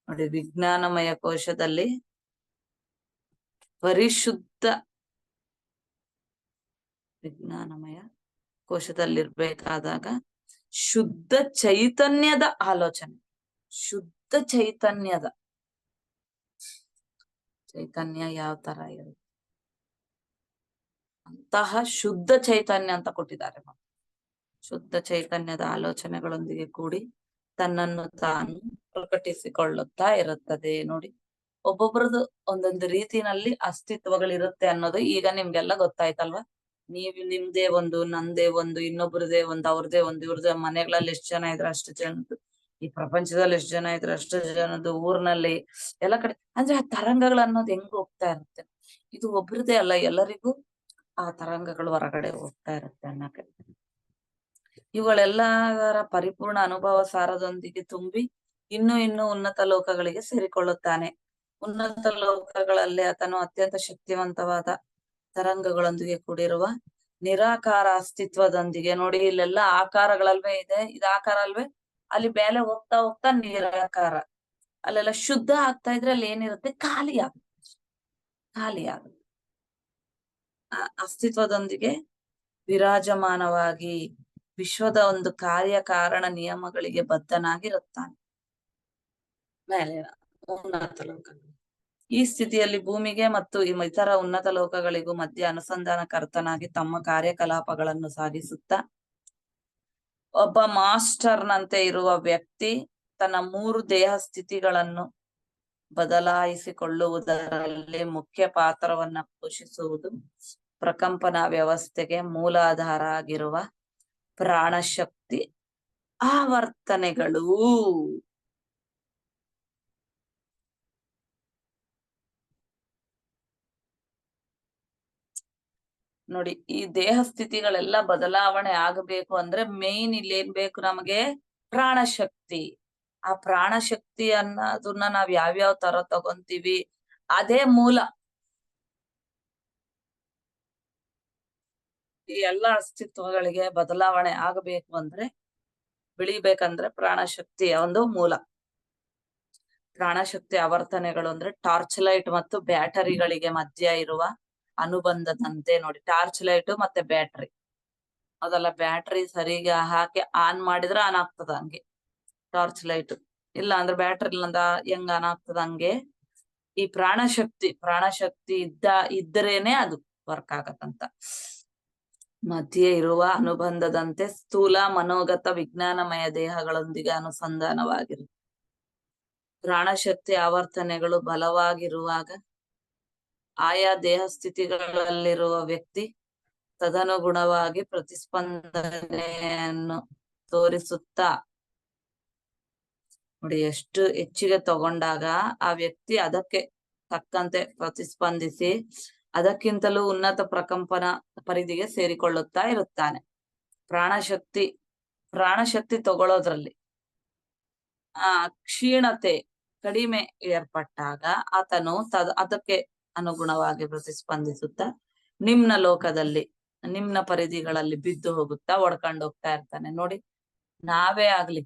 ನೋಡಿ, ವಿಜ್ಞಾನಮಯ ಕೋಶದಲ್ಲಿ ಪರಿಶುದ್ಧ ವಿಜ್ಞಾನಮಯ ಕೋಶದಲ್ಲಿರ್ಬೇಕಾದಾಗ ಶುದ್ಧ ಚೈತನ್ಯದ ಆಲೋಚನೆ, ಶುದ್ಧ ಚೈತನ್ಯ ಯಾವ ತರ ಇರುತ್ತೆ ಅಂತಹ ಶುದ್ಧ ಚೈತನ್ಯ ಅಂತ ಕೊಟ್ಟಿದ್ದಾರೆ. ಶುದ್ಧ ಚೈತನ್ಯದ ಆಲೋಚನೆಗಳೊಂದಿಗೆ ಕೂಡಿ ತನ್ನನ್ನು ತಾನು ಪ್ರಕಟಿಸಿಕೊಳ್ಳುತ್ತಾ ಇರುತ್ತದೆ. ನೋಡಿ, ಒಬ್ಬೊಬ್ರದ್ದು ಒಂದೊಂದು ರೀತಿನಲ್ಲಿ ಅಸ್ತಿತ್ವಗಳಿರುತ್ತೆ ಅನ್ನೋದು ಈಗ ನಿಮ್ಗೆಲ್ಲ ಗೊತ್ತಾಯ್ತಲ್ವಾ. ನಿಮ್ದೇ ಒಂದು, ನಂದೇ ಒಂದು, ಇನ್ನೊಬ್ರದೇ ಒಂದು, ಅವ್ರದೇ ಒಂದು, ಇವ್ರದೇ ಮನೆಗಳಲ್ಲಿ ಎಷ್ಟು ಜನ ಇದ್ರೆ ಅಷ್ಟು ಜನದ್ದು, ಈ ಪ್ರಪಂಚದಲ್ಲಿ ಎಷ್ಟು ಜನ ಇದ್ರೆ ಅಷ್ಟು ಜನದ್ದು, ಊರ್ನಲ್ಲಿ ಎಲ್ಲ ಕಡೆ. ಅಂದ್ರೆ ಆ ತರಂಗಗಳು ಅನ್ನೋದು ಹೆಂಗ್ ಹೋಗ್ತಾ ಇರುತ್ತೆ, ಇದು ಒಬ್ರದೇ ಅಲ್ಲ, ಎಲ್ಲರಿಗೂ ಆ ತರಂಗಗಳು ಹೊರಗಡೆ ಹೋಗ್ತಾ ಇರುತ್ತೆ ಅನ್ನಕ್ಕೆ. ಇವುಗಳೆಲ್ಲರ ಪರಿಪೂರ್ಣ ಅನುಭವ ಸಾರದೊಂದಿಗೆ ತುಂಬಿ ಇನ್ನೂ ಉನ್ನತ ಲೋಕಗಳಿಗೆ ಸೇರಿಕೊಳ್ಳುತ್ತಾನೆ. ಉನ್ನತ ಲೋಕಗಳಲ್ಲಿ ಆತನು ಅತ್ಯಂತ ಶಕ್ತಿವಂತವಾದ ತರಂಗಗಳೊಂದಿಗೆ ಕೂಡಿರುವ ನಿರಾಕಾರ ಅಸ್ತಿತ್ವದೊಂದಿಗೆ, ನೋಡಿ ಇಲ್ಲೆಲ್ಲ ಆಕಾರಗಳಲ್ವೇ ಇದೆ, ಇದು ಆಕಾರ ಅಲ್ವೇ, ಅಲ್ಲಿ ಮೇಲೆ ಹೋಗ್ತಾ ಹೋಗ್ತಾ ನಿರಾಕಾರ, ಅಲ್ಲೆಲ್ಲ ಶುದ್ಧ ಆಗ್ತಾ ಇದ್ರೆ ಅಲ್ಲಿ ಏನಿರುತ್ತೆ, ಖಾಲಿ ಆಗುತ್ತೆ. ಆ ಅಸ್ತಿತ್ವದೊಂದಿಗೆ ವಿರಾಜಮಾನವಾಗಿ ವಿಶ್ವದ ಒಂದು ಕಾರ್ಯಕಾರಣ ನಿಯಮಗಳಿಗೆ ಬದ್ಧನಾಗಿರುತ್ತಾನೆ. ಮೇಲೆ ಉನ್ನತ ಲೋಕಗಳು ಈ ಸ್ಥಿತಿಯಲ್ಲಿ ಭೂಮಿಗೆ ಮತ್ತು ಇತರ ಉನ್ನತ ಲೋಕಗಳಿಗೂ ಮಧ್ಯೆ ಅನುಸಂಧಾನಕರ್ತನಾಗಿ ತಮ್ಮ ಕಾರ್ಯಕಲಾಪಗಳನ್ನು ಸಾಗಿಸುತ್ತಾ ಒಬ್ಬ ಮಾಸ್ಟರ್ನಂತೆ ಇರುವ ವ್ಯಕ್ತಿ ತನ್ನ 3 ದೇಹ ಸ್ಥಿತಿಗಳನ್ನು ಬದಲಾಯಿಸಿಕೊಳ್ಳುವುದರಲ್ಲಿ ಮುಖ್ಯ ಪಾತ್ರವನ್ನ ಪೋಷಿಸುವುದು ಪ್ರಕಂಪನ ವ್ಯವಸ್ಥೆಗೆ ಮೂಲಾಧಾರ ಆಗಿರುವ ಪ್ರಾಣಶಕ್ತಿ ಆವರ್ತನೆಗಳು. ನೋಡಿ, ಈ ದೇಹ ಸ್ಥಿತಿಗಳೆಲ್ಲ ಬದಲಾವಣೆ ಆಗಬೇಕು ಅಂದ್ರೆ ಮೇನ್ ಇಲ್ಲಿ ಏನ್ ಬೇಕು ನಮಗೆ, ಪ್ರಾಣಶಕ್ತಿ. ಆ ಪ್ರಾಣಶಕ್ತಿ ಅನ್ನೋದನ್ನ ನಾವ್ ಯಾವ್ಯಾವ ತರ ತಗೊಂತೀವಿ, ಅದೇ ಮೂಲ. ಈ ಎಲ್ಲಾ ಅಸ್ತಿತ್ವಗಳಿಗೆ ಬದಲಾವಣೆ ಆಗಬೇಕು ಅಂದ್ರೆ, ಬೆಳಿಬೇಕಂದ್ರೆ ಪ್ರಾಣಶಕ್ತಿಯ ಒಂದು ಮೂಲ. ಪ್ರಾಣಶಕ್ತಿ ಆವರ್ತನೆಗಳು ಅಂದ್ರೆ ಟಾರ್ಚ್ ಲೈಟ್ ಮತ್ತು ಬ್ಯಾಟರಿಗಳಿಗೆ ಮಧ್ಯ ಇರುವ ಅನುಬಂಧದಂತೆ. ನೋಡಿ, ಟಾರ್ಚ್ ಲೈಟ್ ಮತ್ತೆ ಬ್ಯಾಟ್ರಿ, ಅದೆಲ್ಲ ಬ್ಯಾಟ್ರಿ ಸರಿಗೆ ಹಾಕಿ ಆನ್ ಮಾಡಿದ್ರೆ ಆನ್ ಆಗ್ತದ, ಹಂಗೆ ಟಾರ್ಚ್ ಲೈಟ್. ಇಲ್ಲ ಅಂದ್ರೆ ಬ್ಯಾಟ್ರಿ ಇಲ್ಲಂದ ಹೆಂಗ್ ಆನ್ ಆಗ್ತದ, ಹಂಗೆ ಈ ಪ್ರಾಣಶಕ್ತಿ ಇದ್ದರೇನೆ ಅದು ವರ್ಕ್ ಆಗತ್ತಂತ. ಮಧ್ಯೆ ಇರುವ ಅನುಬಂಧದಂತೆ ಸ್ಥೂಲ ಮನೋಗತ ವಿಜ್ಞಾನಮಯ ದೇಹಗಳೊಂದಿಗೆ ಅನುಸಂಧಾನವಾಗಿರುತ್ತೆ. ಪ್ರಾಣಶಕ್ತಿ ಆವರ್ತನೆಗಳು ಬಲವಾಗಿರುವಾಗ ಆಯಾ ದೇಹ ಸ್ಥಿತಿಗಳಲ್ಲಿರುವ ವ್ಯಕ್ತಿ ತದನುಗುಣವಾಗಿ ಪ್ರತಿಸ್ಪಂದನೆಯನ್ನು ತೋರಿಸುತ್ತಾ, ನೋಡಿ ಎಷ್ಟು ಹೆಚ್ಚಿಗೆ ತಗೊಂಡಾಗ ಆ ವ್ಯಕ್ತಿ ಅದಕ್ಕೆ ತಕ್ಕಂತೆ ಪ್ರತಿಸ್ಪಂದಿಸಿ ಅದಕ್ಕಿಂತಲೂ ಉನ್ನತ ಪ್ರಕಂಪನ ಪರಿಧಿಗೆ ಸೇರಿಕೊಳ್ಳುತ್ತಾ ಇರುತ್ತಾನೆ. ಪ್ರಾಣಶಕ್ತಿ ತಗೊಳ್ಳೋದ್ರಲ್ಲಿ ಕ್ಷೀಣತೆ ಕಡಿಮೆ ಏರ್ಪಟ್ಟಾಗ ಆತನು ಅದಕ್ಕೆ ಅನುಗುಣವಾಗಿ ಪ್ರತಿಸ್ಪಂದಿಸುತ್ತಾ ನಿಮ್ನ ಲೋಕದಲ್ಲಿ, ನಿಮ್ನ ಪರಿಧಿಗಳಲ್ಲಿ ಬಿದ್ದು ಹೋಗುತ್ತಾ ಒಡ್ಕೊಂಡು ಹೋಗ್ತಾ ಇರ್ತಾನೆ. ನೋಡಿ, ನಾವೇ ಆಗ್ಲಿ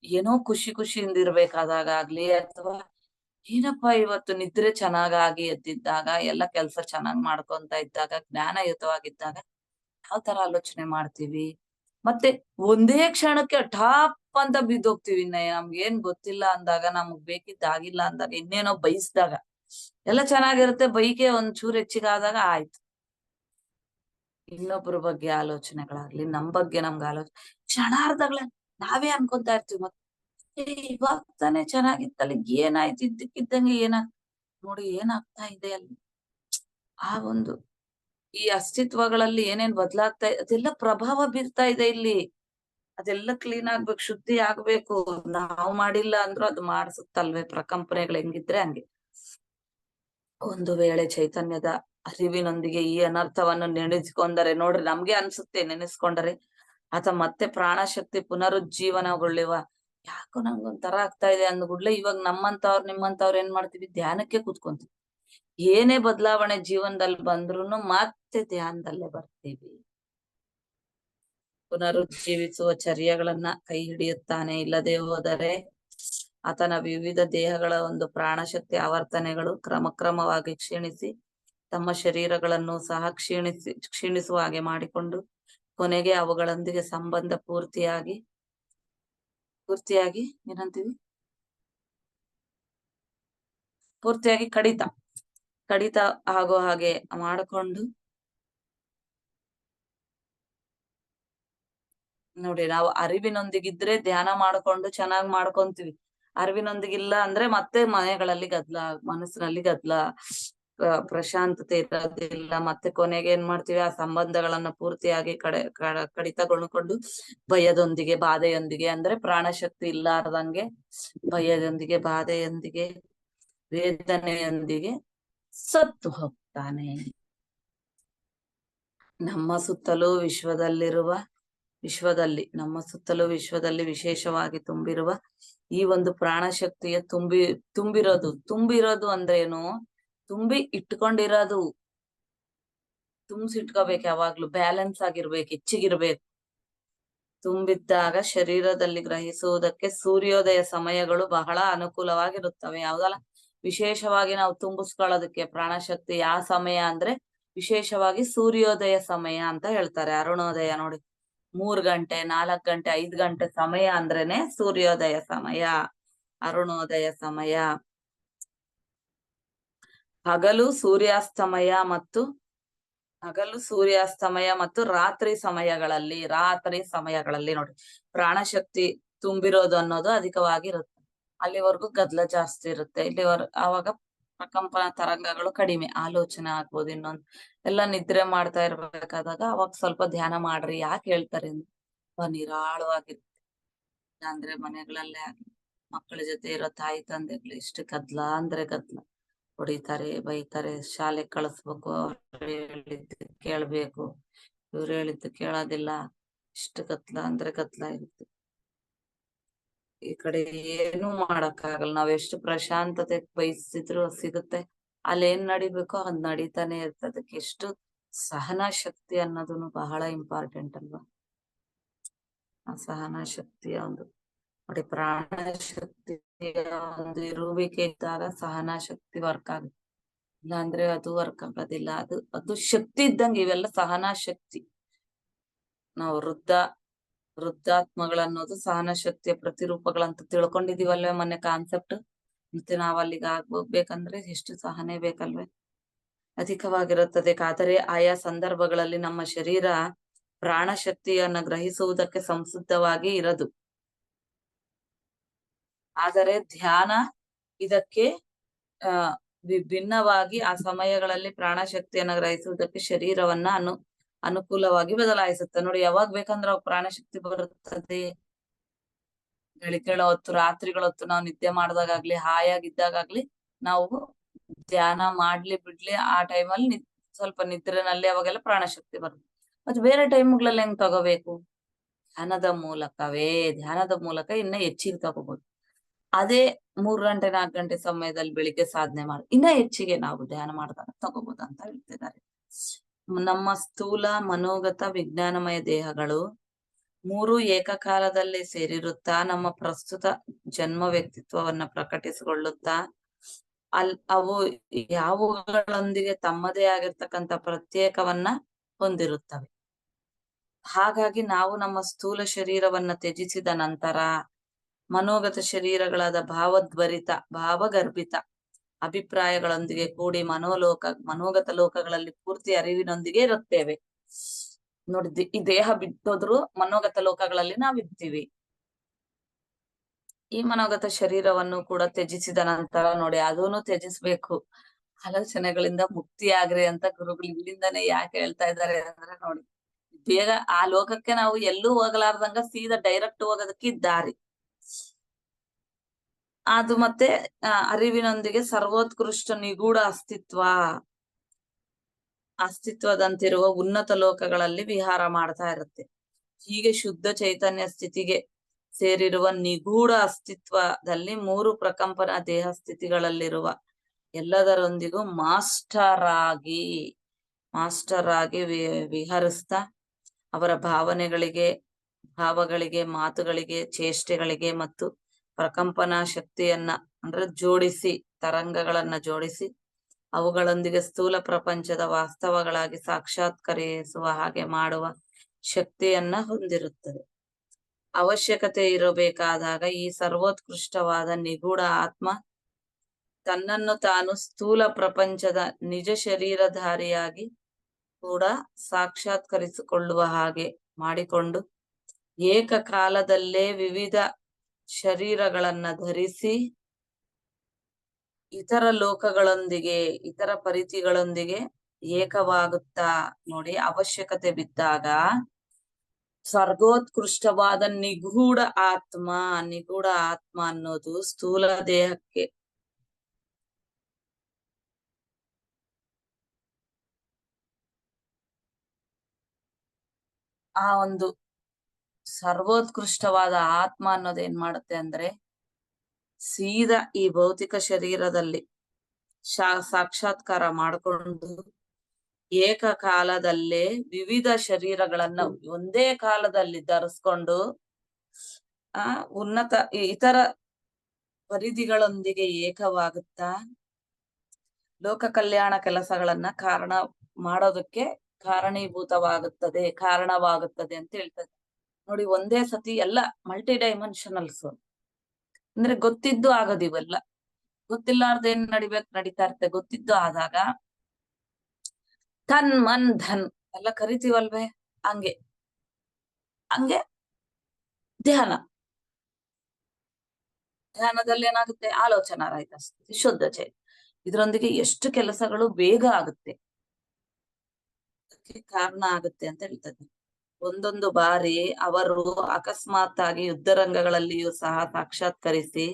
ಏನೋ ಖುಷಿಯಿಂದ ಇರ್ಬೇಕಾದಾಗ ಆಗ್ಲಿ, ಅಥವಾ ಏನಪ್ಪಾ ಇವತ್ತು ನಿದ್ರೆ ಚೆನ್ನಾಗಾಗಿ ಎದ್ದಿದ್ದಾಗ, ಎಲ್ಲ ಕೆಲ್ಸ ಚೆನ್ನಾಗ್ ಮಾಡ್ಕೊಂತ ಇದ್ದಾಗ, ಜ್ಞಾನಯುತವಾಗಿದ್ದಾಗ ಯಾವ ತರ ಆಲೋಚನೆ ಮಾಡ್ತೀವಿ, ಮತ್ತೆ ಒಂದೇ ಕ್ಷಣಕ್ಕೆ ಠಾಪ್ ಅಂತ ಬಿದ್ದೋಗ್ತಿವಿ. ನಮ್ಗೇನ್ ಗೊತ್ತಿಲ್ಲ ಅಂದಾಗ, ನಮಗ್ ಬೇಕಿದ್ದಾಗಿಲ್ಲ ಅಂದಾಗ, ಇನ್ನೇನೋ ಬಯಸ್ದಾಗ ಎಲ್ಲ ಚೆನ್ನಾಗಿರುತ್ತೆ, ಬೈಕೆ ಒಂಚೂರು ಹೆಚ್ಚಿಗಾದಾಗ ಆಯ್ತು. ಇನ್ನೊಬ್ರ ಬಗ್ಗೆ ಆಲೋಚನೆಗಳಾಗ್ಲಿ, ನಮ್ ಬಗ್ಗೆ ನಮ್ಗೆ ಆಲೋಚನೆ ಕ್ಷಣಾರ್ಧಗಳ ನಾವೇ ಅನ್ಕೊಂತಾ ಇರ್ತೀವಿ. ಮತ್ತೆ ಇವಾಗ ತಾನೇ ಚೆನ್ನಾಗಿತ್ತಲ್ಲ, ಏನಾಯ್ತು ಇದ್ದಕ್ಕಿದ್ದಂಗೆ ನೋಡಿ ಏನಾಗ್ತಾ ಇದೆ ಅಲ್ಲಿ. ಆ ಒಂದು ಈ ಅಸ್ತಿತ್ವಗಳಲ್ಲಿ ಏನೇನ್ ಬದಲಾಗ್ತಾ ಅದೆಲ್ಲ ಪ್ರಭಾವ ಬೀರ್ತಾ ಇದೆ ಇಲ್ಲಿ. ಅದೆಲ್ಲ ಕ್ಲೀನ್ ಆಗ್ಬೇಕು, ಶುದ್ಧಿ ಆಗ್ಬೇಕು. ನಾವು ಮಾಡಿಲ್ಲ ಅಂದ್ರೂ ಅದು ಮಾಡಿಸುತ್ತಲ್ವೇ, ಪ್ರಕಂಪನೆಗಳು ಹೆಂಗಿದ್ರೆ ಹಂಗೆ. ಒಂದು ವೇಳೆ ಚೈತನ್ಯದ ಅರಿವಿನೊಂದಿಗೆ ಈ ಅನರ್ಥವನ್ನು ನೆನೆಸ್ಕೊಂಡರೆ, ನೋಡ್ರಿ ನಮ್ಗೆ ಅನ್ಸುತ್ತೆ ನೆನೆಸ್ಕೊಂಡರೆ, ಆತ ಮತ್ತೆ ಪ್ರಾಣಶಕ್ತಿ ಪುನರುಜ್ಜೀವನಗೊಳ್ಳುವ, ಯಾಕೋ ನಂಗೊಂಥರ ಆಗ್ತಾ ಇದೆ ಅಂದ್ಗುಡ್ಲೆ ಇವಾಗ ನಿಮ್ಮಂತವ್ರು ಏನ್ ಮಾಡ್ತೀವಿ, ಧ್ಯಾನಕ್ಕೆ ಕೂತ್ಕೊಂತೀವಿ. ಏನೇ ಬದಲಾವಣೆ ಜೀವನದಲ್ಲಿ ಬಂದ್ರುನು ಮತ್ತೆ ಧ್ಯಾನದಲ್ಲೇ ಬರ್ತೀವಿ. ಪುನರುಜ್ಜೀವಿಸುವ ಚರ್ಯಗಳನ್ನ ಕೈ ಹಿಡಿಯುತ್ತಾನೆ. ಇಲ್ಲದೆ ಹೋದರೆ ಆತನ ವಿವಿಧ ದೇಹಗಳ ಒಂದು ಪ್ರಾಣಶಕ್ತಿ ಆವರ್ತನೆಗಳು ಕ್ರಮಕ್ರಮವಾಗಿ ಕ್ಷೀಣಿಸಿ ತಮ್ಮ ಶರೀರಗಳನ್ನು ಸಹ ಕ್ಷೀಣಿಸುವ ಹಾಗೆ ಮಾಡಿಕೊಂಡು ಕೊನೆಗೆ ಅವುಗಳೊಂದಿಗೆ ಸಂಬಂಧ ಪೂರ್ತಿಯಾಗಿ ಏನಂತೀವಿ, ಪೂರ್ತಿಯಾಗಿ ಕಡಿತ ಆಗೋ ಹಾಗೆ ಮಾಡಿಕೊಂಡು ನೋಡಿ, ನಾವು ಅರಿವಿನೊಂದಿಗಿದ್ರೆ ಧ್ಯಾನ ಮಾಡ್ಕೊಂಡು ಚೆನ್ನಾಗ್ ಮಾಡ್ಕೊಂತೀವಿ. ಅರಿವಿನೊಂದಿಗಿಲ್ಲ ಅಂದ್ರೆ ಮತ್ತೆ ಮನೆಗಳಲ್ಲಿ ಗದ್ದಲ, ಮನಸ್ಸಿನಲ್ಲಿ ಗದ್ದಲ, ಪ್ರಶಾಂತತೆ ಇರೋದಿಲ್ಲ. ಮತ್ತೆ ಕೊನೆಗೆ ಏನ್ ಮಾಡ್ತೀವಿ, ಆ ಸಂಬಂಧಗಳನ್ನ ಪೂರ್ತಿಯಾಗಿ ಕಡಿತಗೊಳ್ಕೊಂಡು ಭಯದೊಂದಿಗೆ ಬಾಧೆಯೊಂದಿಗೆ, ಅಂದ್ರೆ ಪ್ರಾಣಶಕ್ತಿ ಇಲ್ಲಾರ್ದಂಗೆ ಭಯದೊಂದಿಗೆ ಬಾಧೆಯೊಂದಿಗೆ ವೇದನೆಯೊಂದಿಗೆ ಸತ್ತು ಹೋಗ್ತಾನೆ. ನಮ್ಮ ಸುತ್ತಲೂ ವಿಶ್ವದಲ್ಲಿ ವಿಶೇಷವಾಗಿ ತುಂಬಿರುವ ಈ ಒಂದು ಪ್ರಾಣಶಕ್ತಿಯ ತುಂಬಿರೋದು ಅಂದ್ರೇನು, ತುಂಬಿ ಇಟ್ಕೊಂಡಿರೋದು, ತುಂಬಿಸಿಟ್ಕೋಬೇಕು. ಯಾವಾಗ್ಲೂ ಬ್ಯಾಲೆನ್ಸ್ ಆಗಿರ್ಬೇಕು, ಹೆಚ್ಚಿಗಿರ್ಬೇಕು. ತುಂಬಿದ್ದಾಗ ಶರೀರದಲ್ಲಿ ಗ್ರಹಿಸುವುದಕ್ಕೆ ಸೂರ್ಯೋದಯ ಸಮಯಗಳು ಬಹಳ ಅನುಕೂಲವಾಗಿರುತ್ತವೆ. ಯಾವ್ದಲ್ಲ, ವಿಶೇಷವಾಗಿ ನಾವು ತುಂಬಿಸ್ಕೊಳ್ಳೋದಕ್ಕೆ ಪ್ರಾಣಶಕ್ತಿ ಯಾವ ಸಮಯ ಅಂದ್ರೆ ವಿಶೇಷವಾಗಿ ಸೂರ್ಯೋದಯ ಸಮಯ ಅಂತ ಹೇಳ್ತಾರೆ. ಅರುಣೋದಯ ನೋಡಿ, 3 ಗಂಟೆ 4 ಗಂಟೆ 5 ಗಂಟೆ ಸಮಯ ಅಂದ್ರೇನೆ ಸೂರ್ಯೋದಯ ಸಮಯ, ಅರುಣೋದಯ ಸಮಯ. ಹಗಲು ಸೂರ್ಯಾಸ್ತಮಯ ಮತ್ತು ರಾತ್ರಿ ಸಮಯಗಳಲ್ಲಿ ನೋಡಿ ಪ್ರಾಣಶಕ್ತಿ ತುಂಬಿರೋದು ಅನ್ನೋದು ಅಧಿಕವಾಗಿರುತ್ತೆ. ಅಲ್ಲಿವರೆಗೂ ಗದ್ದಲ ಜಾಸ್ತಿ ಇರುತ್ತೆ. ಆವಾಗ ಪ್ರಕಂಪನ ತರಂಗಗಳು ಕಡಿಮೆ, ಆಲೋಚನೆ ಆಗ್ಬೋದು. ಇನ್ನೊಂದು ಎಲ್ಲ ನಿದ್ರೆ ಮಾಡ್ತಾ ಇರ್ಬೇಕಾದಾಗ ಅವಾಗ ಸ್ವಲ್ಪ ಧ್ಯಾನ ಮಾಡ್ರಿ. ಯಾಕೆ ಹೇಳ್ತಾರೆ ಅಂದ್ರೆ ನಿರಾಳವಾಗಿರುತ್ತೆ. ಅಂದ್ರೆ ಮನೆಗಳಲ್ಲೇ ಆಗ್ಲಿ, ಮಕ್ಕಳ ಜೊತೆ ಇರೋ ತಾಯಿ ತಂದೆಗಳು ಇಷ್ಟು ಗದ್ದಲ ಅಂದ್ರೆ ಗದ್ದಲ, ಹೊಡಿತಾರೆ, ಬೈತಾರೆ, ಶಾಲೆ ಕಳಿಸ್ಬೇಕು, ಅವ್ರು ಹೇಳಿದ್ದು ಕೇಳ್ಬೇಕು, ಇವ್ರು ಹೇಳಿದ್ದು ಕೇಳೋದಿಲ್ಲ, ಇಷ್ಟು ಗದ್ದಲ ಅಂದ್ರೆ ಗದ್ದಲ ಇರುತ್ತೆ. ಈ ಕಡೆ ಏನು ಮಾಡಕ್ಕಾಗಲ್ಲ. ನಾವ್ ಎಷ್ಟು ಪ್ರಶಾಂತತೆ ಬಯಸಿದ್ರು ಸಿಗುತ್ತೆ, ಅಲ್ಲಿ ಏನ್ ನಡಿಬೇಕೋ ಅದ್ ನಡೀತಾನೆ ಇರ್ತದಕ್ಕೆ. ಎಷ್ಟು ಸಹನ ಶಕ್ತಿ ಅನ್ನೋದನ್ನು ಬಹಳ ಇಂಪಾರ್ಟೆಂಟ್ ಅಲ್ವಾ. ಆ ಸಹನ ಶಕ್ತಿಯ ಒಂದು ನೋಡಿ, ಪ್ರಾಣ ಶಕ್ತಿಯ ಒಂದು ಇರುವಿಕೆ ಇದ್ದಾಗ ಸಹನ ಶಕ್ತಿ ವರ್ಕ್ ಆಗುತ್ತೆ. ಇಲ್ಲಾಂದ್ರೆ ಅದು ವರ್ಕ್ ಆಗೋದಿಲ್ಲ. ಅದು ಶಕ್ತಿ ಇದ್ದಂಗೆ ಇವೆಲ್ಲ ಸಹನ ಶಕ್ತಿ. ನಾವು ವೃದ್ಧಾತ್ಮಗಳನ್ನೋದು ಸಹನ ಶಕ್ತಿಯ ಪ್ರತಿರೂಪಗಳಂತ ತಿಳ್ಕೊಂಡಿದೀವಲ್ವೇ ಮೊನ್ನೆ ಕಾನ್ಸೆಪ್ಟ್. ಮತ್ತೆ ನಾವ್ ಅಲ್ಲಿಗೆ ಹೋಗ್ಬೇಕಂದ್ರೆ ಎಷ್ಟು ಸಹನೆ ಬೇಕಲ್ವೇ, ಅಧಿಕವಾಗಿರುತ್ತದೆ. ಆದರೆ ಆಯಾ ಸಂದರ್ಭಗಳಲ್ಲಿ ನಮ್ಮ ಶರೀರ ಪ್ರಾಣಶಕ್ತಿಯನ್ನ ಗ್ರಹಿಸುವುದಕ್ಕೆ ಸಂಸಿದ್ಧವಾಗಿ ಇರದು. ಆದರೆ ಧ್ಯಾನ ಇದಕ್ಕೆ ವಿಭಿನ್ನವಾಗಿ ಆ ಸಮಯಗಳಲ್ಲಿ ಪ್ರಾಣಶಕ್ತಿಯನ್ನ ಗ್ರಹಿಸುವುದಕ್ಕೆ ಶರೀರವನ್ನ ಅನುಕೂಲವಾಗಿ ಬದಲಾಯಿಸುತ್ತೆ. ನೋಡಿ, ಯಾವಾಗ ಬೇಕಂದ್ರೆ ಅವಾಗ ಪ್ರಾಣಶಕ್ತಿ ಬರುತ್ತದೆ. ಬೆಳಿಗ್ಗೆ ಹೊತ್ತು, ರಾತ್ರಿಗಳ ಹೊತ್ತು ನಾವು ನಿದ್ದೆ ಮಾಡಿದಾಗ್ಲಿ, ಹಾಯಾಗಿದ್ದಾಗ್ಲಿ ನಾವು ಧ್ಯಾನ ಮಾಡ್ಲಿ ಬಿಡ್ಲಿ, ಆ ಟೈಮಲ್ಲಿ ಸ್ವಲ್ಪ ನಿದ್ರೆನಲ್ಲಿ ಅವಾಗೆಲ್ಲ ಪ್ರಾಣಶಕ್ತಿ ಬರುತ್ತೆ. ಮತ್ತೆ ಬೇರೆ ಟೈಮ್ಗಳಲ್ಲಿ ಹೆಂಗ್ ತಗೋಬೇಕು? ಧ್ಯಾನದ ಮೂಲಕ ಇನ್ನ ಹೆಚ್ಚಿಗೆ ತಗೋಬಹುದು. ಅದೇ 3 ಗಂಟೆ 4 ಗಂಟೆ ಸಮಯದಲ್ಲಿ ಬೆಳಿಗ್ಗೆ ಸಾಧನೆ ಮಾಡಿ ಇನ್ನ ಹೆಚ್ಚಿಗೆ ನಾವು ಧ್ಯಾನ ಮಾಡಿದಾಗ ತಗೋಬಹುದು ಅಂತ ಹೇಳ್ತಿದ್ದಾರೆ. ನಮ್ಮ ಸ್ಥೂಲ, ಮನೋಗತ, ವಿಜ್ಞಾನಮಯ ದೇಹಗಳು 3 ಏಕಕಾಲದಲ್ಲಿ ಸೇರಿರುತ್ತಾ ನಮ್ಮ ಪ್ರಸ್ತುತ ಜನ್ಮ ವ್ಯಕ್ತಿತ್ವವನ್ನ ಪ್ರಕಟಿಸಿಕೊಳ್ಳುತ್ತಾ ಅವು ಯಾವುಗಳೊಂದಿಗೆ ತಮ್ಮದೇ ಆಗಿರ್ತಕ್ಕಂಥ ಪ್ರತ್ಯೇಕವನ್ನ ಹೊಂದಿರುತ್ತವೆ. ಹಾಗಾಗಿ ನಾವು ನಮ್ಮ ಸ್ಥೂಲ ಶರೀರವನ್ನ ತ್ಯಜಿಸಿದ ನಂತರ ಮನೋಗತ ಶರೀರಗಳಾದ ಭಾವಗರ್ಭಿತ ಅಭಿಪ್ರಾಯಗಳೊಂದಿಗೆ ಕೂಡಿ ಮನೋಗತ ಲೋಕಗಳಲ್ಲಿ ಪೂರ್ತಿ ಅರಿವಿನೊಂದಿಗೆ ಇರುತ್ತೇವೆ. ನೋಡಿ, ಈ ದೇಹ ಬಿಟ್ಟೋದ್ರು ಮನೋಗತ ಲೋಕಗಳಲ್ಲಿ ನಾವಿರ್ತೀವಿ. ಈ ಮನೋಗತ ಶರೀರವನ್ನು ಕೂಡ ತ್ಯಜಿಸಿದ ನಂತರ ನೋಡಿ, ಅದನ್ನು ತ್ಯಜಿಸ್ಬೇಕು. ಆಲೋಚನೆಗಳಿಂದ ಮುಕ್ತಿ ಆಗ್ರಿ ಅಂತ ಗುರುಗಳು ಇಲ್ಲಿಂದಾನೇ ಯಾಕೆ ಹೇಳ್ತಾ ಇದ್ದಾರೆ ಅಂದ್ರೆ ನೋಡಿ, ಬೇಗ ಆ ಲೋಕಕ್ಕೆ ನಾವು ಎಲ್ಲೂ ಹೋಗಲಾರ್ದಂಗ ಸೀದಾ ಡೈರೆಕ್ಟ್ ಹೋಗೋದಕ್ಕೆ ದಾರಿ ಅದು. ಮತ್ತೆ ಅರಿವಿನೊಂದಿಗೆ ಸರ್ವೋತ್ಕೃಷ್ಟ ನಿಗೂಢ ಅಸ್ತಿತ್ವದಂತಿರುವ ಉನ್ನತ ಲೋಕಗಳಲ್ಲಿ ವಿಹಾರ ಮಾಡ್ತಾ ಇರುತ್ತೆ. ಹೀಗೆ ಶುದ್ಧ ಚೈತನ್ಯ ಸ್ಥಿತಿಗೆ ಸೇರಿರುವ ನಿಗೂಢ ಅಸ್ತಿತ್ವದಲ್ಲಿ 3 ಪ್ರಕಂಪನ ದೇಹ ಸ್ಥಿತಿಗಳಲ್ಲಿರುವ ಎಲ್ಲದರೊಂದಿಗೂ ಮಾಸ್ಟರ್ ಆಗಿ ವಿಹರಿಸ್ತಾ ಅವರ ಭಾವಗಳಿಗೆ ಮಾತುಗಳಿಗೆ ಚೇಷ್ಟೆಗಳಿಗೆ ಮತ್ತು ಪ್ರಕಂಪನಾ ಶಕ್ತಿಯನ್ನ ಅಂದ್ರೆ ಜೋಡಿಸಿ ತರಂಗಗಳನ್ನ ಜೋಡಿಸಿ ಅವುಗಳೊಂದಿಗೆ ಸ್ಥೂಲ ಪ್ರಪಂಚದ ವಾಸ್ತವಗಳಾಗಿ ಸಾಕ್ಷಾತ್ಕರಿಸುವ ಹಾಗೆ ಮಾಡುವ ಶಕ್ತಿಯನ್ನ ಹೊಂದಿರುತ್ತದೆ. ಅವಶ್ಯಕತೆ ಇರಬೇಕಾದಾಗ ಈ ಸರ್ವೋತ್ಕೃಷ್ಟವಾದ ನಿಗೂಢ ಆತ್ಮ ತನ್ನನ್ನು ತಾನು ಸ್ಥೂಲ ಪ್ರಪಂಚದ ನಿಜ ಶರೀರಧಾರಿಯಾಗಿ ಕೂಡ ಸಾಕ್ಷಾತ್ಕರಿಸಿಕೊಳ್ಳುವ ಹಾಗೆ ಮಾಡಿಕೊಂಡು ಏಕಕಾಲದಲ್ಲೇ ವಿವಿಧ ಶರೀರಗಳನ್ನ ಧರಿಸಿ ಇತರ ಲೋಕಗಳೊಂದಿಗೆ ಇತರ ಪರಿಧಿಗಳೊಂದಿಗೆ ಏಕವಾಗುತ್ತಾ ನೋಡಿ ಅವಶ್ಯಕತೆ ಬಿದ್ದಾಗ ಸರ್ಗೋತ್ಕೃಷ್ಟವಾದ ನಿಗೂಢ ಆತ್ಮ ಅನ್ನೋದು ಸ್ಥೂಲ ದೇಹಕ್ಕೆ ಆ ಒಂದು ಸರ್ವೋತ್ಕೃಷ್ಟವಾದ ಆತ್ಮ ಅನ್ನೋದು ಏನ್ ಮಾಡುತ್ತೆ ಅಂದ್ರೆ ಸೀದಾ ಈ ಭೌತಿಕ ಶರೀರದಲ್ಲಿ ಸಾಕ್ಷಾತ್ಕಾರ ಮಾಡಿಕೊಂಡು ಏಕಕಾಲದಲ್ಲೇ ವಿವಿಧ ಶರೀರಗಳನ್ನ ಒಂದೇ ಕಾಲದಲ್ಲಿ ಧರಿಸ್ಕೊಂಡು ಉನ್ನತ ಇತರ ಪರಿಧಿಗಳೊಂದಿಗೆ ಏಕವಾಗುತ್ತಾ ಲೋಕ ಕಲ್ಯಾಣ ಕೆಲಸಗಳನ್ನ ಮಾಡೋದಕ್ಕೆ ಕಾರಣವಾಗುತ್ತದೆ ಅಂತ ಹೇಳ್ತದೆ ನೋಡಿ. ಒಂದೇ ಸತಿ ಎಲ್ಲ ಮಲ್ಟಿ ಡೈಮೆನ್ಷನಲ್ಸ್ ಅಂದ್ರೆ ಗೊತ್ತಿದ್ದು ಆಗೋದಿವೆಲ್ಲ, ಗೊತ್ತಿಲ್ಲಾರ್ದೇನ್ ನಡೀತಾ ಇರುತ್ತೆ. ಗೊತ್ತಿದ್ದು ಆದಾಗ ತನ್ ಮನ್ ಧನ್ ಎಲ್ಲ ಕರಿತೀವಲ್ವೇ, ಹಂಗೆ ಧ್ಯಾನದಲ್ಲಿ ಏನಾಗುತ್ತೆ, ಆಲೋಚನಾ ರಹಿತ ಸ್ಥಿತಿ, ಶುದ್ಧ ಚೈತನ್ಯ. ಇದರೊಂದಿಗೆ ಎಷ್ಟು ಕೆಲಸಗಳು ಬೇಗ ಆಗುತ್ತೆ, ಅದಕ್ಕೆ ಕಾರಣ ಆಗುತ್ತೆ ಅಂತ ಹೇಳ್ತದೆ. ಒಂದೊಂದು ಬಾರಿ ಅವರು ಅಕಸ್ಮಾತ್ ಆಗಿ ಯುದ್ಧರಂಗಗಳಲ್ಲಿಯೂ ಸಹ ಸಾಕ್ಷಾತ್ಕರಿಸಿ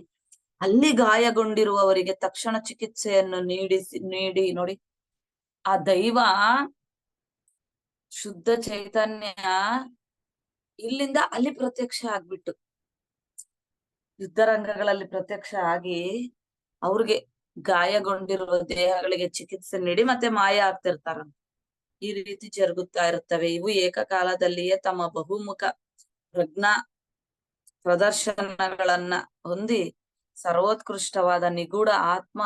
ಅಲ್ಲಿ ಗಾಯಗೊಂಡಿರುವವರಿಗೆ ತಕ್ಷಣ ಚಿಕಿತ್ಸೆಯನ್ನು ನೀಡಿ ನೋಡಿ, ಆ ದೈವ ಶುದ್ಧ ಚೈತನ್ಯ ಇಲ್ಲಿಂದ ಅಲ್ಲಿ ಪ್ರತ್ಯಕ್ಷ ಆಗ್ಬಿಟ್ಟು ಯುದ್ಧರಂಗಗಳಲ್ಲಿ ಪ್ರತ್ಯಕ್ಷ ಆಗಿ ಅವ್ರಿಗೆ ಗಾಯಗೊಂಡಿರುವ ದೇಹಗಳಿಗೆ ಚಿಕಿತ್ಸೆ ನೀಡಿ ಮತ್ತೆ ಮಾಯ ಆಗ್ತಿರ್ತಾರ. ಈ ರೀತಿ ಜರುಗುತ್ತಾ ಇರುತ್ತವೆ. ಇವು ಏಕಕಾಲದಲ್ಲಿಯೇ ತಮ್ಮ ಬಹುಮುಖ ಪ್ರಜ್ಞಾ ಪ್ರದರ್ಶನಗಳನ್ನ ಹೊಂದಿ ಸರ್ವೋತ್ಕೃಷ್ಟವಾದ ನಿಗೂಢ ಆತ್ಮ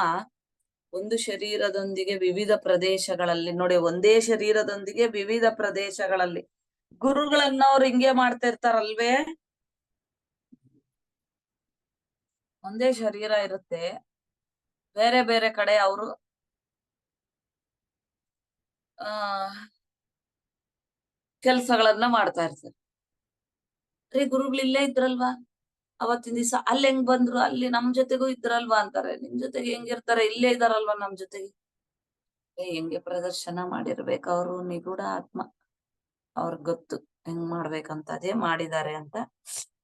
ಒಂದು ಶರೀರದೊಂದಿಗೆ ವಿವಿಧ ಪ್ರದೇಶಗಳಲ್ಲಿ ನೋಡಿ, ಒಂದೇ ಶರೀರದೊಂದಿಗೆ ವಿವಿಧ ಪ್ರದೇಶಗಳಲ್ಲಿ ಗುರುಗಳನ್ನ ಅವ್ರು ಹಿಂಗೆ ಮಾಡ್ತಾ ಇರ್ತಾರಲ್ವೇ. ಒಂದೇ ಶರೀರ ಇರುತ್ತೆ, ಬೇರೆ ಬೇರೆ ಕಡೆ ಅವರು ಕೆಲ್ಸಗಳನ್ನ ಮಾಡ್ತಾ ಇರ್ತಾರೆ. ಗುರುಗಳು ಇಲ್ಲೇ ಇದ್ರಲ್ವಾ ಅವತ್ತಿನ ದಿವಸ, ಅಲ್ಲಿ ಹೆಂಗ್ ಬಂದ್ರು, ಅಲ್ಲಿ ನಮ್ ಜೊತೆಗೂ ಇದ್ರಲ್ವಾ ಅಂತಾರೆ. ನಿಮ್ ಜೊತೆಗೆ ಹೆಂಗಿರ್ತಾರೆ, ಇಲ್ಲೇ ಇದಾರಲ್ವಾ ನಮ್ ಜೊತೆಗೆ. ಹೆಂಗೆ ಪ್ರದರ್ಶನ ಮಾಡಿರ್ಬೇಕು ಅವರು ನಿಗೂಢ ಆತ್ಮ, ಅವ್ರಿಗೆ ಗೊತ್ತು ಹೆಂಗ್ ಮಾಡ್ಬೇಕಂತ. ಅದೇ ಮಾಡಿದ್ದಾರೆ ಅಂತ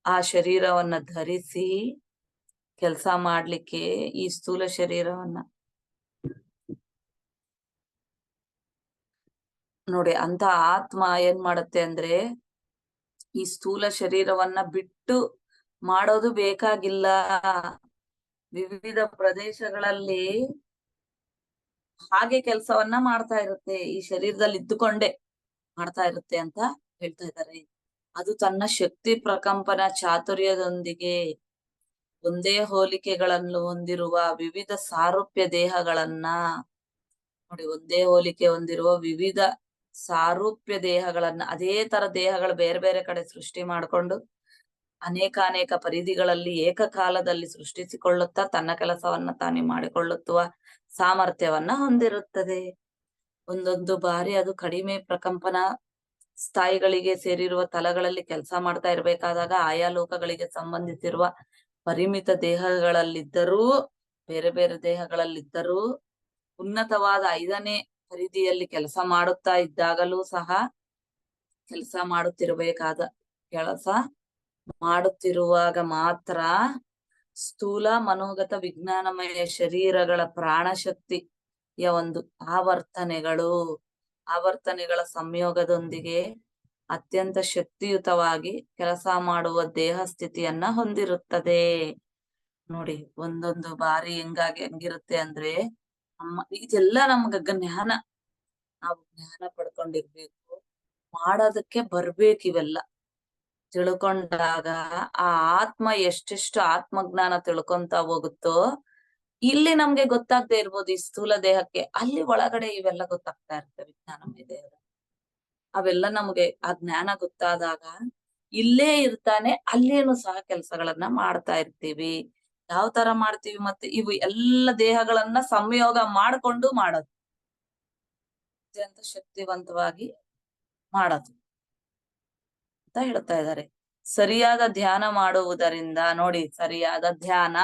ಆ ಶರೀರವನ್ನ ಧರಿಸಿ ಕೆಲಸ ಮಾಡ್ಲಿಕ್ಕೆ ಈ ಸ್ಥೂಲ ಶರೀರವನ್ನ ನೋಡಿ. ಅಂತ ಆತ್ಮ ಏನ್ ಮಾಡತ್ತೆ ಅಂದ್ರೆ ಈ ಸ್ಥೂಲ ಶರೀರವನ್ನ ಬಿಟ್ಟು ಮಾಡೋದು ಬೇಕಾಗಿಲ್ಲ, ವಿವಿಧ ಪ್ರದೇಶಗಳಲ್ಲಿ ಹಾಗೆ ಕೆಲಸವನ್ನ ಮಾಡ್ತಾ ಇರುತ್ತೆ, ಈ ಶರೀರದಲ್ಲಿ ಇದ್ದುಕೊಂಡೇ ಮಾಡ್ತಾ ಇರುತ್ತೆ ಅಂತ ಹೇಳ್ತಾ ಇದ್ದಾರೆ. ಅದು ತನ್ನ ಶಕ್ತಿ ಪ್ರಕಂಪನ ಚಾತುರ್ಯದೊಂದಿಗೆ ಒಂದೇ ಹೋಲಿಕೆಗಳನ್ನು ಹೊಂದಿರುವ ವಿವಿಧ ಸಾರೂಪ್ಯ ದೇಹಗಳನ್ನ ನೋಡಿ, ಒಂದೇ ಹೋಲಿಕೆ ಹೊಂದಿರುವ ವಿವಿಧ ಸಾರೂಪ್ಯ ದೇಹಗಳನ್ನ, ಅದೇ ತರ ದೇಹಗಳು ಬೇರೆ ಬೇರೆ ಕಡೆ ಸೃಷ್ಟಿ ಮಾಡಿಕೊಂಡು ಅನೇಕ ಪರಿಧಿಗಳಲ್ಲಿ ಏಕಕಾಲದಲ್ಲಿ ಸೃಷ್ಟಿಸಿಕೊಳ್ಳುತ್ತಾ ತನ್ನ ಕೆಲಸವನ್ನ ತಾನೇ ಮಾಡಿಕೊಳ್ಳುತ್ತುವ ಸಾಮರ್ಥ್ಯವನ್ನ ಹೊಂದಿರುತ್ತದೆ. ಒಂದೊಂದು ಬಾರಿ ಅದು ಕಡಿಮೆ ಪ್ರಕಂಪನ ಸ್ಥಾಯಿಗಳಿಗೆ ಸೇರಿರುವ ತಲಗಳಲ್ಲಿ ಕೆಲಸ ಮಾಡ್ತಾ ಇರ್ಬೇಕಾದಾಗ ಆಯಾ ಲೋಕಗಳಿಗೆ ಸಂಬಂಧಿಸಿರುವ ಪರಿಮಿತ ದೇಹಗಳಲ್ಲಿದ್ದರೂ ಬೇರೆ ಬೇರೆ ದೇಹಗಳಲ್ಲಿದ್ದರೂ ಉನ್ನತವಾದ 5ನೇ ಪರಿಧಿಯಲ್ಲಿ ಕೆಲಸ ಇದ್ದಾಗಲೂ ಸಹ ಕೆಲಸ ಮಾಡುತ್ತಿರುವಾಗ ಮಾತ್ರ ಸ್ಥೂಲ ಮನೋಗತ ವಿಜ್ಞಾನಮಯ ಶರೀರಗಳ ಪ್ರಾಣಶಕ್ತಿಯ ಒಂದು ಆವರ್ತನೆಗಳ ಸಂಯೋಗದೊಂದಿಗೆ ಅತ್ಯಂತ ಶಕ್ತಿಯುತವಾಗಿ ಕೆಲಸ ಮಾಡುವ ದೇಹ ಸ್ಥಿತಿಯನ್ನ ಹೊಂದಿರುತ್ತದೆ. ನೋಡಿ, ಒಂದೊಂದು ಬಾರಿ ಹೆಂಗಿರುತ್ತೆ ಅಂದ್ರೆ ಇದೆಲ್ಲ ನಮ್ಗ ಜ್ಞಾನ, ನಾವು ಜ್ಞಾನ ಪಡ್ಕೊಂಡಿರ್ಬೇಕು, ಮಾಡೋದಕ್ಕೆ ಬರ್ಬೇಕು ಇವೆಲ್ಲ. ತಿಳ್ಕೊಂಡಾಗ ಆ ಆತ್ಮ ಎಷ್ಟೆಷ್ಟು ಆತ್ಮಜ್ಞಾನ ತಿಳ್ಕೊಂತ ಹೋಗುತ್ತೋ, ಇಲ್ಲಿ ನಮ್ಗೆ ಗೊತ್ತಾಗದೆ ಇರ್ಬೋದು ಈ ಸ್ಥೂಲ ದೇಹಕ್ಕೆ, ಅಲ್ಲಿ ಒಳಗಡೆ ಇವೆಲ್ಲ ಗೊತ್ತಾಗ್ತಾ ಇರ್ತವೆ ವಿಜ್ಞಾನಮಯ ದೇಹದ. ಅವೆಲ್ಲ ನಮ್ಗೆ ಆ ಜ್ಞಾನ ಗೊತ್ತಾದಾಗ ಇಲ್ಲೇ ಇರ್ತಾನೆ, ಅಲ್ಲೇನು ಸಹ ಕೆಲಸಗಳನ್ನ ಮಾಡ್ತಾ ಇರ್ತೀವಿ. ಯಾವ ತರ ಮಾಡ್ತೀವಿ? ಮತ್ತೆ ಇವು ಎಲ್ಲ ದೇಹಗಳನ್ನ ಸಂಯೋಗ ಮಾಡ್ಕೊಂಡು ಮಾಡೋದು, ಅತ್ಯಂತ ಶಕ್ತಿವಂತವಾಗಿ ಮಾಡೋದು ಅಂತ ಹೇಳ್ತಾ ಇದ್ದಾರೆ. ಸರಿಯಾದ ಧ್ಯಾನ ಮಾಡುವುದರಿಂದ, ನೋಡಿ, ಸರಿಯಾದ ಧ್ಯಾನ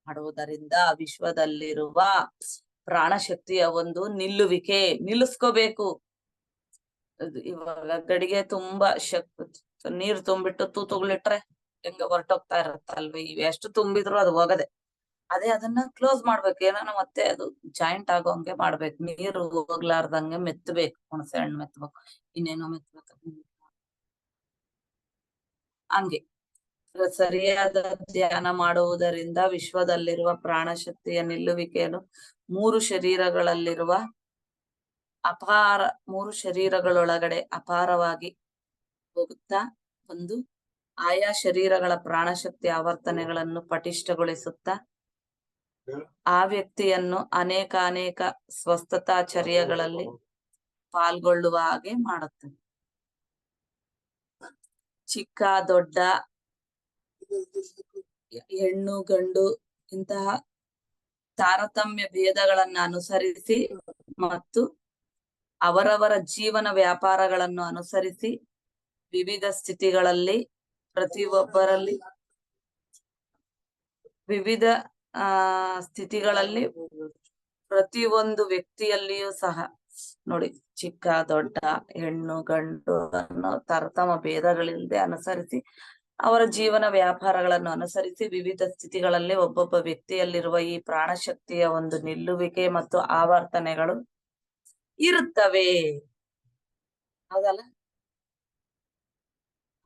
ಮಾಡುವುದರಿಂದ ವಿಶ್ವದಲ್ಲಿರುವ ಪ್ರಾಣಶಕ್ತಿಯ ಒಂದು ನಿಲ್ಲುವಿಕೆ, ನಿಲ್ಲಿಸ್ಕೋಬೇಕು. ಇವಾಗ ಗಡಿಗೆ ತುಂಬಾ ನೀರ್ ತುಂಬಿಟ್ಟು ತೂತುಗಳಿಟ್ರೆ ಹೆಂಗ ಹೊರಟೋಗ್ತಾ ಇರತ್ತಲ್ವಿ, ಎಷ್ಟು ತುಂಬಿದ್ರು ಅದು ಹೋಗದೆ. ಅದೇ ಅದನ್ನ ಕ್ಲೋಸ್ ಮಾಡ್ಬೇಕು, ಏನಾನ ಮತ್ತೆ ಅದು ಜಾಯಿಂಟ್ ಆಗೋಂಗೆ ಮಾಡ್ಬೇಕು, ನೀರು ಹೋಗ್ಲಾರ್ದಂಗೆ ಮೆತ್ತಬೇಕು, ಹುಣಸೆ ಹಣ್ಣು ಮೆತ್ತಬೇಕು, ಇನ್ನೇನೋ ಮೆತ್ತಬೇಕು. ಹಂಗೆ ಸರಿಯಾದ ಧ್ಯಾನ ಮಾಡುವುದರಿಂದ ವಿಶ್ವದಲ್ಲಿರುವ ಪ್ರಾಣಶಕ್ತಿಯ ನಿಲ್ಲುವಿಕೆಯನ್ನು ಮೂರು ಶರೀರಗಳಲ್ಲಿರುವ ಮೂರು ಶರೀರಗಳೊಳಗಡೆ ಅಪಾರವಾಗಿ ಹೋಗುತ್ತಾ ಒಂದು ಆಯಾ ಶರೀರಗಳ ಪ್ರಾಣಶಕ್ತಿ ಆವರ್ತನೆಗಳನ್ನು ಪಟಿಷ್ಠಗೊಳಿಸುತ್ತಾ ಆ ವ್ಯಕ್ತಿಯನ್ನು ಅನೇಕ ಸ್ವಸ್ಥತಾಚರ್ಯಗಳಲ್ಲಿ ಪಾಲ್ಗೊಳ್ಳುವ ಹಾಗೆ ಮಾಡುತ್ತದೆ. ಚಿಕ್ಕ ದೊಡ್ಡ, ಹೆಣ್ಣು ಗಂಡು ಇಂತಹ ತಾರತಮ್ಯ ಭೇದಗಳನ್ನ ಅನುಸರಿಸಿ ಮತ್ತು ಅವರವರ ಜೀವನ ವ್ಯಾಪಾರಗಳನ್ನು ಅನುಸರಿಸಿ ವಿವಿಧ ಸ್ಥಿತಿಗಳಲ್ಲಿ ಪ್ರತಿಯೊಬ್ಬರಲ್ಲಿ ವಿವಿಧ ಸ್ಥಿತಿಗಳಲ್ಲಿ ಪ್ರತಿಯೊಂದು ವ್ಯಕ್ತಿಯಲ್ಲಿಯೂ ಸಹ ನೋಡಿ, ಚಿಕ್ಕ ದೊಡ್ಡ, ಹೆಣ್ಣು ಗಂಡು ಅನ್ನೋ ತಾರತಮ್ಯ ಭೇದಗಳಿಲ್ಲದೆ ಅನುಸರಿಸಿ ಅವರ ಜೀವನ ವ್ಯಾಪಾರಗಳನ್ನು ಅನುಸರಿಸಿ ವಿವಿಧ ಸ್ಥಿತಿಗಳಲ್ಲಿ ಒಬ್ಬೊಬ್ಬ ವ್ಯಕ್ತಿಯಲ್ಲಿರುವ ಈ ಪ್ರಾಣಶಕ್ತಿಯ ಒಂದು ನಿಲ್ಲುವಿಕೆ ಮತ್ತು ಆವರ್ತನೆಗಳು ಇರುತ್ತವೆ. ಹೌದಲ್ಲ?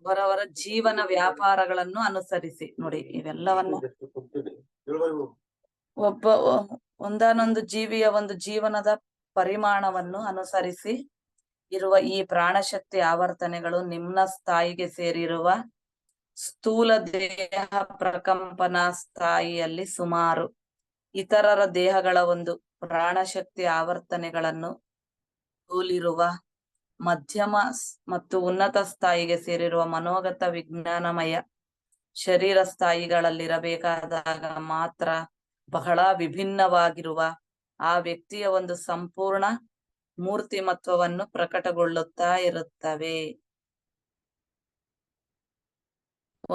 ಅವರವರ ಜೀವನ ವ್ಯಾಪಾರಗಳನ್ನು ಅನುಸರಿಸಿ ನೋಡಿ, ಇವೆಲ್ಲವನ್ನು ಒಂದಾನೊಂದು ಜೀವಿಯ ಒಂದು ಜೀವನದ ಪರಿಮಾಣವನ್ನು ಅನುಸರಿಸಿ ಇರುವ ಈ ಪ್ರಾಣಶಕ್ತಿ ಆವರ್ತನೆಗಳು ನಿಮ್ನ ಸ್ಥಾಯಿಗೆ ಸೇರಿರುವ ಸ್ಥೂಲ ದೇಹ ಪ್ರಕಂಪನ ಸ್ಥಾಯಿಯಲ್ಲಿ ಸುಮಾರು ಇತರರ ದೇಹಗಳ ಒಂದು ಪ್ರಾಣಶಕ್ತಿ ಆವರ್ತನೆಗಳನ್ನು ಹೋಲಿರುವ ಮಧ್ಯಮ ಮತ್ತು ಉನ್ನತ ಸ್ಥಾಯಿಗೆ ಸೇರಿರುವ ಮನೋಗತ ವಿಜ್ಞಾನಮಯ ಶರೀರ ಸ್ಥಾಯಿಗಳಲ್ಲಿರಬೇಕಾದಾಗ ಮಾತ್ರ ಬಹಳ ವಿಭಿನ್ನವಾಗಿರುವ ಆ ವ್ಯಕ್ತಿಯ ಒಂದು ಸಂಪೂರ್ಣ ಮೂರ್ತಿಮತ್ವವನ್ನು ಪ್ರಕಟಗೊಳ್ಳುತ್ತಾ ಇರುತ್ತವೆ.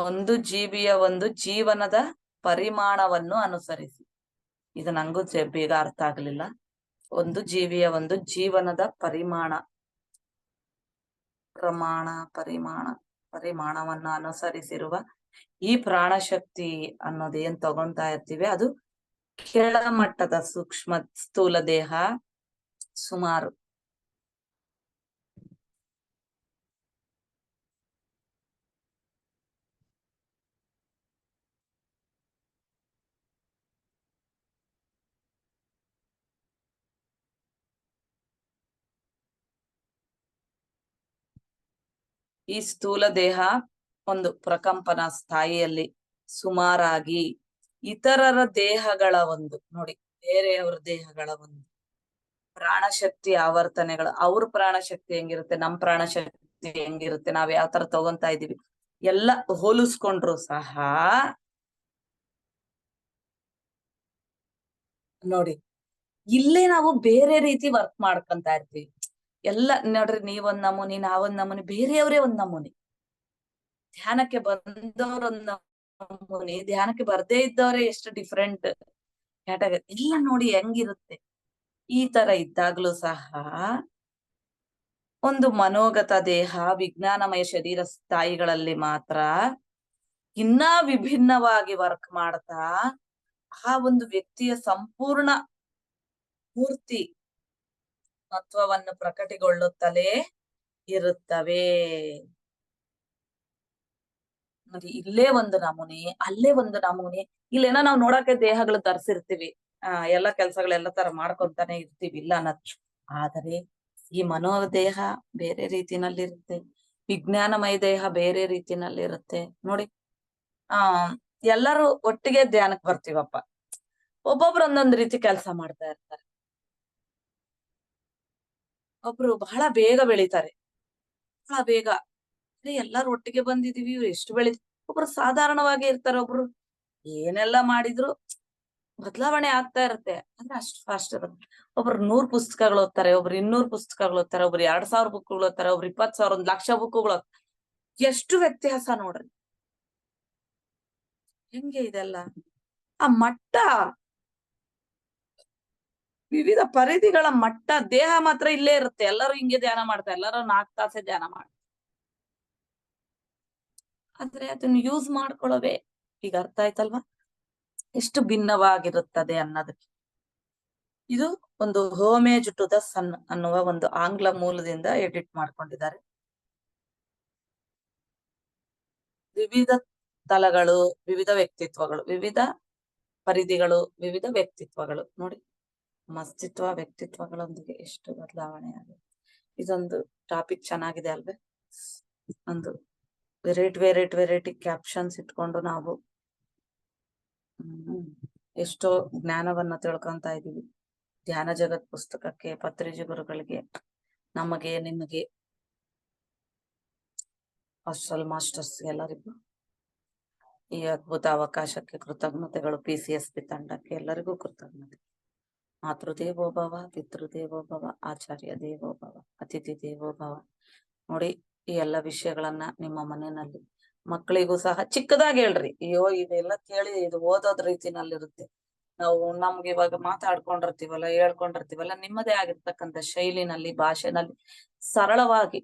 ಒಂದು ಜೀವಿಯ ಒಂದು ಜೀವನದ ಪರಿಮಾಣವನ್ನು ಅನುಸರಿಸಿ, ಇದು ನಂಗೂ ಬೇಗ ಅರ್ಥ ಆಗ್ಲಿಲ್ಲ. ಒಂದು ಜೀವಿಯ ಒಂದು ಜೀವನದ ಪರಿಮಾಣವನ್ನು ಅನುಸರಿಸಿರುವ ಈ ಪ್ರಾಣಶಕ್ತಿ ಅನ್ನೋದೇನ್ ತಗೊಂತಾ ಇರ್ತೀವಿ, ಅದು ಕೆಳಮಟ್ಟದ ಸೂಕ್ಷ್ಮ ಸ್ಥೂಲ ದೇಹ ಸುಮಾರು ಈ ಸ್ಥೂಲ ದೇಹ ಒಂದು ಪ್ರಕಂಪನ ಸ್ಥಾಯಿಯಲ್ಲಿ ಸುಮಾರಾಗಿ ಇತರರ ದೇಹಗಳ ಒಂದು ನೋಡಿ, ಬೇರೆಯವರ ದೇಹಗಳ ಒಂದು ಪ್ರಾಣಶಕ್ತಿ ಆವರ್ತನೆಗಳು, ಅವ್ರ ಪ್ರಾಣಶಕ್ತಿ ಹೆಂಗಿರುತ್ತೆ, ನಮ್ ಪ್ರಾಣಶಕ್ತಿ ಹೆಂಗಿರುತ್ತೆ, ನಾವ್ ಯಾವ ತರ ತಗೊಂತಾ ಇದೀವಿ ಎಲ್ಲ ಹೋಲಿಸ್ಕೊಂಡ್ರು ಸಹ ನೋಡಿ, ಇಲ್ಲೇ ನಾವು ಬೇರೆ ರೀತಿ ವರ್ಕ್ ಮಾಡ್ಕೊಂತ ಇರ್ತೀವಿ. ಎಲ್ಲ ನೋಡ್ರಿ, ನೀವೊಂದ್ ನಮೂನಿ, ನಾವೊಂದ್ ನಮೂನಿ, ಬೇರೆಯವ್ರೇ ಒಂದ್ ನಮೂನಿ. ಧ್ಯಾನಕ್ಕೆ ಬಂದವ್ರ ಒಂದ್ ನಮೂನಿ, ಧ್ಯಾನಕ್ಕೆ ಬರ್ದೇ ಇದ್ದವ್ರೆ ಎಷ್ಟು ಡಿಫ್ರೆಂಟ್ ಕ್ಯಾಟಗರಿ ಎಲ್ಲ ನೋಡಿ ಹೆಂಗಿರುತ್ತೆ. ಈ ತರ ಇದ್ದಾಗ್ಲೂ ಸಹ ಒಂದು ಮನೋಗತ ದೇಹ ವಿಜ್ಞಾನಮಯ ಶರೀರ ಸ್ಥಾಯಿಗಳಲ್ಲಿ ಮಾತ್ರ ಇನ್ನೂ ವಿಭಿನ್ನವಾಗಿ ವರ್ಕ್ ಮಾಡ್ತಾ ಆ ಒಂದು ವ್ಯಕ್ತಿಯ ಸಂಪೂರ್ಣ ಮೂರ್ತಿ ತತ್ವವನ್ನು ಪ್ರಕಟಗೊಳ್ಳುತ್ತಲೇ ಇರುತ್ತವೆ. ನೋಡಿ, ಇಲ್ಲೇ ಒಂದು ನಮೂನಿ, ಅಲ್ಲೇ ಒಂದು ನಮೂನಿ. ಇಲ್ಲೇನೋ ನಾವು ನೋಡಕ್ಕೆ ದೇಹಗಳು ಧರಿಸಿರ್ತೀವಿ, ಎಲ್ಲ ಕೆಲ್ಸಗಳೆಲ್ಲ ತರ ಮಾಡ್ಕೊಂತಾನೆ ಇರ್ತೀವಿ, ಇಲ್ಲ ಅನ್ನೋದು. ಆದರೆ ಈ ಮನೋದೇಹ ಬೇರೆ ರೀತಿನಲ್ಲಿರುತ್ತೆ, ವಿಜ್ಞಾನಮಯ ದೇಹ ಬೇರೆ ರೀತಿನಲ್ಲಿರುತ್ತೆ ನೋಡಿ. ಆ ಎಲ್ಲರೂ ಒಟ್ಟಿಗೆ ಧ್ಯಾನಕ್ಕೆ ಬರ್ತೀವಪ್ಪ, ಒಬ್ಬೊಬ್ರು ಒಂದೊಂದ್ ರೀತಿ ಕೆಲಸ ಮಾಡ್ತಾ ಇರ್ತಾರೆ. ಒಬ್ರು ಬಹಳ ಬೇಗ ಬೆಳಿತಾರೆ, ಬಹಳ ಬೇಗ. ಎಲ್ಲಾರು ಒಟ್ಟಿಗೆ ಬಂದಿದೀವಿ, ಇವ್ರು ಎಷ್ಟು ಒಬ್ರು ಸಾಧಾರಣವಾಗಿ ಇರ್ತಾರೆ, ಒಬ್ರು ಏನೆಲ್ಲ ಮಾಡಿದ್ರು ಬದಲಾವಣೆ ಆಗ್ತಾ ಇರುತ್ತೆ, ಅಂದ್ರೆ ಅಷ್ಟು ಫಾಸ್ಟ್ ಇರುತ್ತೆ. ಒಬ್ರು 100 ಪುಸ್ತಕಗಳು ಓದ್ತಾರೆ, ಒಬ್ರು 200 ಪುಸ್ತಕಗಳು ಓದ್ತಾರೆ, ಒಬ್ರು 2000 ಬುಕ್ಗಳು ಓದ್ತಾರೆ, ಒಬ್ರು 20,000 1,00,000 ಬುಕ್ಗಳು. ಎಷ್ಟು ವ್ಯತ್ಯಾಸ ನೋಡ್ರಿ, ಹೆಂಗೆ ಇದೆಲ್ಲ. ಆ ಮಟ್ಟ, ವಿವಿಧ ಪರಿಧಿಗಳ ಮಟ್ಟ, ದೇಹ ಮಾತ್ರ ಇಲ್ಲೇ ಇರುತ್ತೆ. ಎಲ್ಲರೂ ಹಿಂಗೆ ಧ್ಯಾನ ಮಾಡ್ತಾರೆ, ಎಲ್ಲರೂ 4 ತಾಸೆ ಧ್ಯಾನ ಮಾಡ್ತಾರೆ. ಆದ್ರೆ ಅದನ್ನ ಯೂಸ್ ಮಾಡ್ಕೊಳ್ಳೋವೆ ಈಗ ಅರ್ಥ ಆಯ್ತಲ್ವಾ, ಎಷ್ಟು ಭಿನ್ನವಾಗಿರುತ್ತದೆ ಅನ್ನೋದಕ್ಕೆ. ಇದು ಒಂದು ಹೋಮೇಜ್ ಟು ದ ಸನ್ ಅನ್ನುವ ಒಂದು ಆಂಗ್ಲ ಮೂಲದಿಂದ ಎಡಿಟ್ ಮಾಡ್ಕೊಂಡಿದ್ದಾರೆ. ವಿವಿಧ ತಲಗಳು, ವಿವಿಧ ವ್ಯಕ್ತಿತ್ವಗಳು, ವಿವಿಧ ಪರಿಧಿಗಳು, ವಿವಿಧ ವ್ಯಕ್ತಿತ್ವಗಳು ನೋಡಿ. ಅಸ್ತಿತ್ವ ವ್ಯಕ್ತಿತ್ವಗಳೊಂದಿಗೆ ಎಷ್ಟು ಬದಲಾವಣೆ ಆಗಿದೆ. ಇದೊಂದು ಟಾಪಿಕ್ ಚೆನ್ನಾಗಿದೆ ಅಲ್ವೇ. ಒಂದು ವೆರೈಟಿ ಕ್ಯಾಪ್ಷನ್ಸ್ ಇಟ್ಕೊಂಡು ನಾವು ಎಷ್ಟೋ ಜ್ಞಾನವನ್ನ ತಿಳ್ಕೊಂತ ಇದೀವಿ. ಧ್ಯಾನ ಜಗತ್ ಪುಸ್ತಕಕ್ಕೆ, ಪತ್ರಿಜಿ ಗುರುಗಳಿಗೆ, ನಮಗೆ, ನಿಮಗೆ, ಹಾಸ್ಟೆಲ್ ಮಾಸ್ಟರ್ಸ್ ಎಲ್ಲರಿಗೂ ಈ ಅದ್ಭುತ ಅವಕಾಶಕ್ಕೆ ಕೃತಜ್ಞತೆಗಳು. PCSP ತಂಡಕ್ಕೆ ಎಲ್ಲರಿಗೂ ಕೃತಜ್ಞತೆ. ಮಾತೃದೇವೋಭವ, ಪಿತೃದೇವೋಭವ, ಆಚಾರ್ಯ ದೇವೋಭವ, ಅತಿಥಿ ದೇವೋಭವ. ನೋಡಿ, ಈ ಎಲ್ಲ ವಿಷಯಗಳನ್ನ ನಿಮ್ಮ ಮನೆಯಲ್ಲಿ ಮಕ್ಕಳಿಗೂ ಸಹ ಚಿಕ್ಕದಾಗಿ ಹೇಳ್ರಿ. ಅಯ್ಯೋ ಇದೆಲ್ಲ ಕೇಳಿ ಇದು ಓದೋದ್ ರೀತಿನಲ್ಲಿರುತ್ತೆ. ನಾವು ನಮ್ಗೆ ಇವಾಗ ಮಾತಾಡ್ಕೊಂಡಿರ್ತೀವಲ್ಲ, ಹೇಳ್ಕೊಂಡಿರ್ತೀವಲ್ಲ, ನಿಮ್ಮದೇ ಆಗಿರ್ತಕ್ಕಂಥ ಶೈಲಿನಲ್ಲಿ, ಭಾಷೆನಲ್ಲಿ ಸರಳವಾಗಿ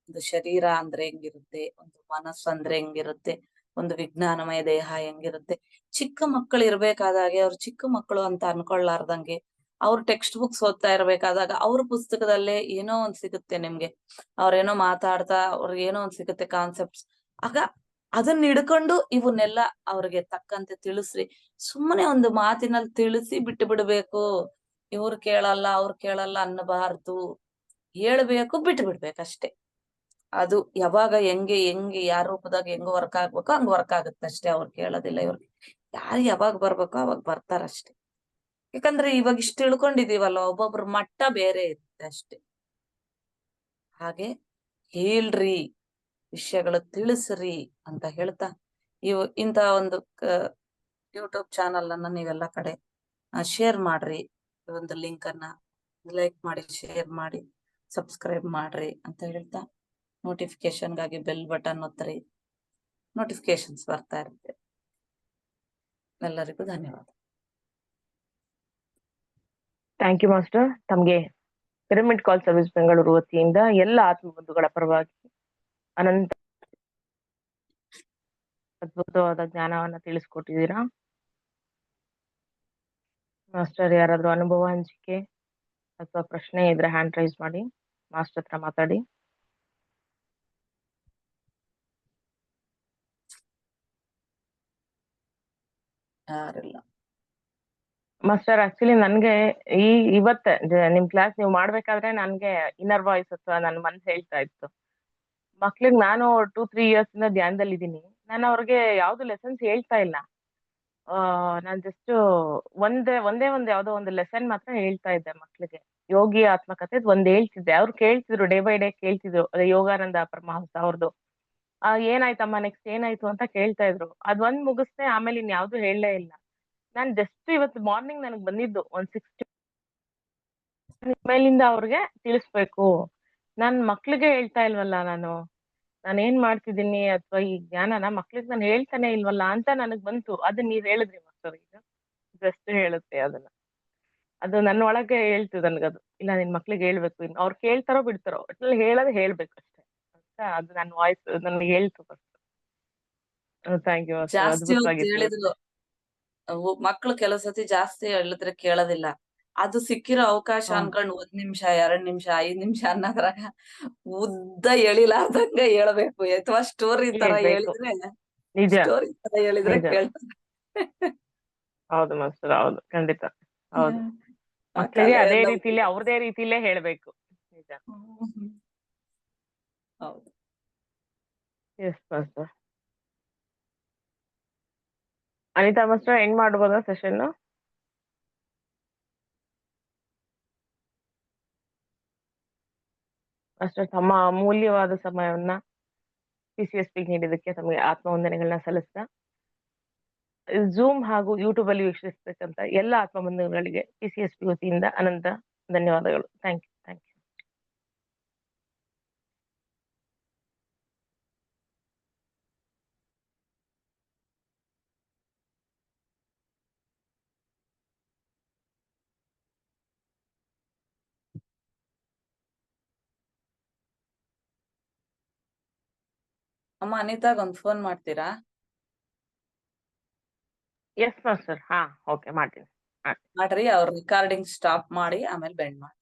ಒಂದು ಶರೀರ ಅಂದ್ರೆ ಹೆಂಗಿರುತ್ತೆ, ಒಂದು ಮನಸ್ಸು ಅಂದ್ರೆ ಹೆಂಗಿರುತ್ತೆ, ಒಂದು ವಿಜ್ಞಾನಮಯ ದೇಹ ಹೆಂಗಿರುತ್ತೆ. ಚಿಕ್ಕ ಮಕ್ಕಳು ಇರ್ಬೇಕಾದಾಗೆ, ಅವ್ರು ಚಿಕ್ಕ ಮಕ್ಕಳು ಅಂತ ಅನ್ಕೊಳ್ಳಾರ್ದಂಗೆ, ಅವ್ರು ಟೆಕ್ಸ್ಟ್ ಬುಕ್ಸ್ ಓದ್ತಾ ಇರ್ಬೇಕಾದಾಗ ಅವ್ರ ಪುಸ್ತಕದಲ್ಲೇ ಏನೋ ಒಂದ್ ಸಿಗುತ್ತೆ ನಿಮ್ಗೆ. ಅವ್ರೇನೋ ಮಾತಾಡ್ತಾ ಅವ್ರಿಗೆ ಏನೋ ಒಂದ್ ಸಿಗುತ್ತೆ ಕಾನ್ಸೆಪ್ಟ್ಸ್. ಆಗ ಅದನ್ನ ಹಿಡ್ಕೊಂಡು ಇವನ್ನೆಲ್ಲ ಅವ್ರಿಗೆ ತಕ್ಕಂತೆ ತಿಳಿಸ್ರಿ. ಸುಮ್ಮನೆ ಒಂದು ಮಾತಿನಲ್ಲಿ ತಿಳಿಸಿ ಬಿಟ್ಟು ಬಿಡ್ಬೇಕು. ಇವ್ರು ಕೇಳಲ್ಲ ಅವ್ರು ಕೇಳಲ್ಲ ಅನ್ನಬಾರ್ದು, ಹೇಳ್ಬೇಕು, ಬಿಟ್ಟು ಬಿಡ್ಬೇಕಷ್ಟೇ. ಅದು ಯಾವಾಗ ಹೆಂಗೆ ಯಾರ ರೂಪದಾಗ ಹೆಂಗ್ ವರ್ಕ್ ಆಗ್ಬೇಕೋ ಹಂಗ್ ವರ್ಕ್ ಆಗುತ್ತೆ ಅಷ್ಟೇ. ಅವ್ರು ಕೇಳೋದಿಲ್ಲ, ಇವ್ರಿಗೆ ಯಾರು ಯಾವಾಗ ಬರ್ಬೇಕೋ ಅವಾಗ ಬರ್ತಾರಷ್ಟೇ. ಯಾಕಂದ್ರೆ ಇವಾಗ ಇಷ್ಟು ತಿಳ್ಕೊಂಡಿದೀವಲ್ಲ, ಒಬ್ಬೊಬ್ರ ಮಟ್ಟ ಬೇರೆ ಇರುತ್ತೆ ಅಷ್ಟೇ. ಹಾಗೆ ಹೇಳ್ರಿ, ವಿಷಯಗಳು ತಿಳಿಸ್ರಿ ಅಂತ ಹೇಳ್ತಾ, ಇಂತ ಒಂದು ಯೂಟ್ಯೂಬ್ ಚಾನಲ್ ಅನ್ನ ನೀವೆಲ್ಲ ಕಡೆ ಶೇರ್ ಮಾಡ್ರಿ. ಒಂದು ಲಿಂಕ್ ಅನ್ನ ಲೈಕ್ ಮಾಡಿ, ಶೇರ್ ಮಾಡಿ, ಸಬ್ಸ್ಕ್ರೈಬ್ ಮಾಡ್ರಿ ಅಂತ ಹೇಳ್ತಾ, ನೋಟಿಫಿಕೇಶನ್ಗಾಗಿ ಬೆಲ್ ಬಟನ್ ಒತ್ತರಿ. ನೋಟಿಫಿಕೇಶನ್ಸ್ ಬರ್ತಾ ಇರುತ್ತೆ. ಎಲ್ಲರಿಗೂ ಧನ್ಯವಾದ. Thank you master. ತಮ್ಗೆ ಪಿರಮಿಡ್ ಕಾಲ್ ಸರ್ವಿಸ್ ಬೆಂಗಳೂರು ವತಿಯಿಂದ ಎಲ್ಲ ಆತ್ಮಬಂಧುಗಳ ಪರವಾಗಿ ಅನಂತ ಅದ್ಭುತವಾದ ಜ್ಞಾನವನ್ನ ತಿಳಿಸ್ಕೊಟ್ಟಿದ್ದೀರಾ ಮಾಸ್ಟರ್. ಯಾರಾದ್ರೂ ಅನುಭವ ಹಂಚಿಕೆ ಅಥವಾ ಪ್ರಶ್ನೆ ಇದ್ರೆ ಹ್ಯಾಂಡ್ ರೈಸ್ ಮಾಡಿ, ಮಾಸ್ಟರ್ ಹತ್ರ ಮಾತಾಡಿ. ಯಾರಿಲ್ಲ ಮಾಸ್ಟರ್. ಆಕ್ಚುಲಿ ನನ್ಗೆ ಇವತ್ತೆ ನಿಮ್ ಕ್ಲಾಸ್ ನೀವು ಮಾಡ್ಬೇಕಾದ್ರೆ ನನ್ಗೆ ಇನ್ನರ್ ವಾಯ್ಸ್ ಅಥವಾ ನನ್ ಮನ್ಸು ಹೇಳ್ತಾ ಇತ್ತು, ಮಕ್ಳಿಗೆ ನಾನು 2-3 ಇಯರ್ಸ್ ಇಂದ ಧ್ಯಾನದಲ್ಲಿ ಇದ್ದೀನಿ, ನಾನು ಅವ್ರಿಗೆ ಯಾವ್ದು ಲೆಸನ್ಸ್ ಹೇಳ್ತಾ ಇಲ್ಲ. ನಾನ್ ಜಸ್ಟ್ ಒಂದೇ ಯಾವ್ದೋ ಒಂದು ಲೆಸನ್ ಮಾತ್ರ ಹೇಳ್ತಾ ಇದ್ದೆ ಮಕ್ಳಿಗೆ. ಯೋಗಿ ಆತ್ಮಕಥೆ ಒಂದ್ ಹೇಳ್ತಿದ್ದೆ, ಅವ್ರು ಕೇಳ್ತಿದ್ರು, ಡೇ ಬೈ ಡೇ ಕೇಳ್ತಿದ್ರು. ಅದೇ ಯೋಗಾನಂದ ಪರಮಹಂಸ ಅವ್ರದ್ದು ಏನಾಯ್ತಮ್ಮ ನೆಕ್ಸ್ಟ್ ಏನಾಯ್ತು ಅಂತ ಕೇಳ್ತಾ ಇದ್ರು. ಅದೊಂದ್ ಮುಗಿಸ್ದೆ, ಆಮೇಲೆ ಇನ್ ಯಾವ್ದು ಹೇಳಲೇ ಇಲ್ಲ. ನಾನ್ ಜಸ್ಟ್ ಇವತ್ತು ಮಾರ್ನಿಂಗ್ ನನಗ್ ಬಂದಿದ್ದು ಒಂದ್ 60 ಮೇಲಿಂದ ಅವ್ರಿಗೆ ತಿಳಿಸ್ಬೇಕು. ನಾನ್ ಮಕ್ಳಿಗೆ ಹೇಳ್ತಾ ಇಲ್ವಲ್ಲ, ನಾನು ಏನ್ ಮಾಡ್ತಿದ್ದೀನಿ ಅಥವಾ ಈ ಜ್ಞಾನನ ಮಕ್ಳಿಗೆ ನಾನು ಹೇಳ್ತಾನೆ ಇಲ್ವಲ್ಲ ಅಂತ ನನಗ್ ಬಂತು. ಅದನ್ನ ನೀವ್ ಹೇಳಿದ್ರಿ ಮಾಸ್ಟರ್, ಈಗ ಜಸ್ಟ್ ಹೇಳುತ್ತೆ ಅದನ್ನ. ಅದು ನನ್ನ ಒಳಗೆ ಹೇಳ್ತು ನನ್ಗದು, ಇಲ್ಲ ನಿನ್ ಮಕ್ಳಿಗೆ ಹೇಳ್ಬೇಕು, ಇನ್ನು ಅವ್ರು ಕೇಳ್ತಾರೋ ಬಿಡ್ತಾರೋ ಒಟ್ನಲ್ಲಿ ಹೇಳೋದು ಹೇಳ್ಬೇಕು ಅಷ್ಟೇ ಅಂತ ಅದು ನನ್ನ ವಾಯ್ಸ್ ನನ್ಗೆ ಹೇಳ್ತು ಫಸ್ಟ್. ಥ್ಯಾಂಕ್ ಯು ಮಾಸ್ಟರ್, ಜಾಸ್ತಿ ಹೊತ್ತು ಅದ್ಭುತವಾಗಿತ್ತು. ಹೇಳಿದ್ರು ಮಕ್ಳು ಕೆಲವು ಸತಿ ಜಾಸ್ತಿ ಹೇಳಿದ್ರೆ ಕೇಳೋದಿಲ್ಲ. ಅದು ಸಿಕ್ಕಿರೋ ಅವಕಾಶ ಅನ್ಕೊಂಡು 1 ನಿಮಿಷ 2 ನಿಮಿಷ 5 ನಿಮಿಷ ಅನ್ನೋದ್ರಾಗ ಉದ್ದ ಎಳಿಲಾರ್ದಂಗ ಹೇಳ್ಬೇಕು, ಅಥವಾ ಸ್ಟೋರಿ ತರ ಹೇಳ್ಬೇಕು. ಹೇಳಿದ್ರೆ ನಿಜ ಸ್ಟೋರಿ ತರ ಹೇಳಿದ್ರೆ ನಿಜ. ಕೇಳ್ತಾರೆ. ಹೌದು ಮಾಸ್ಟರ್, ಹೌದು, ಖಂಡಿತ. ಹೌದು. ಆ ಮಕ್ಳಿಗೆ ಕಲೆ ಅದೇ ಎಲ್ಲ ರೀತಿಲೇ ಅವ್ರದೇ ರೀತಿಲೇ ಹೇಳ್ಬೇಕು. ನಿಜ. ಹೌದು. S master. Anita master end ಮಾಡ್ಬೋದಾ ಸೆಷನ್? ಮಾಸ್ಟರ್ ತಮ್ಮ ಅಮೂಲ್ಯವಾದ ಸಮಯವನ್ನ PCSP ನೀಡಿದ್ದಕ್ಕೆ ತಮಗೆ ಆತ್ಮವಂದನೆಗಳನ್ನ ಸಲ್ಲಿಸ್ತಾ ಝೂಮ್ ಹಾಗೂ ಯೂಟ್ಯೂಬ್ ಅಲ್ಲಿ ವೀಕ್ಷಿಸ್ತಕ್ಕಂಥ ಎಲ್ಲ ಆತ್ಮಬಂಧುಗಳಿಗೆ PCSP ವತಿಯಿಂದ ಅನಂತ ಧನ್ಯವಾದಗಳು. Thank you. Thank you. ಅಮ್ಮ ಅನಿತಾಗ್ ಒಂದ್ ಫೋನ್ ಮಾಡ್ತೀರಾ? S master. ಹಾ, ಓಕೆ, ಮಾಡ್ತೀನಿ. ಮಾಡ್ರಿ, ಅವ್ರ ರಿಕಾರ್ಡಿಂಗ್ ಸ್ಟಾಪ್ ಮಾಡಿ ಆಮೇಲೆ ಬೆಂಡ್ ಮಾಡಿ.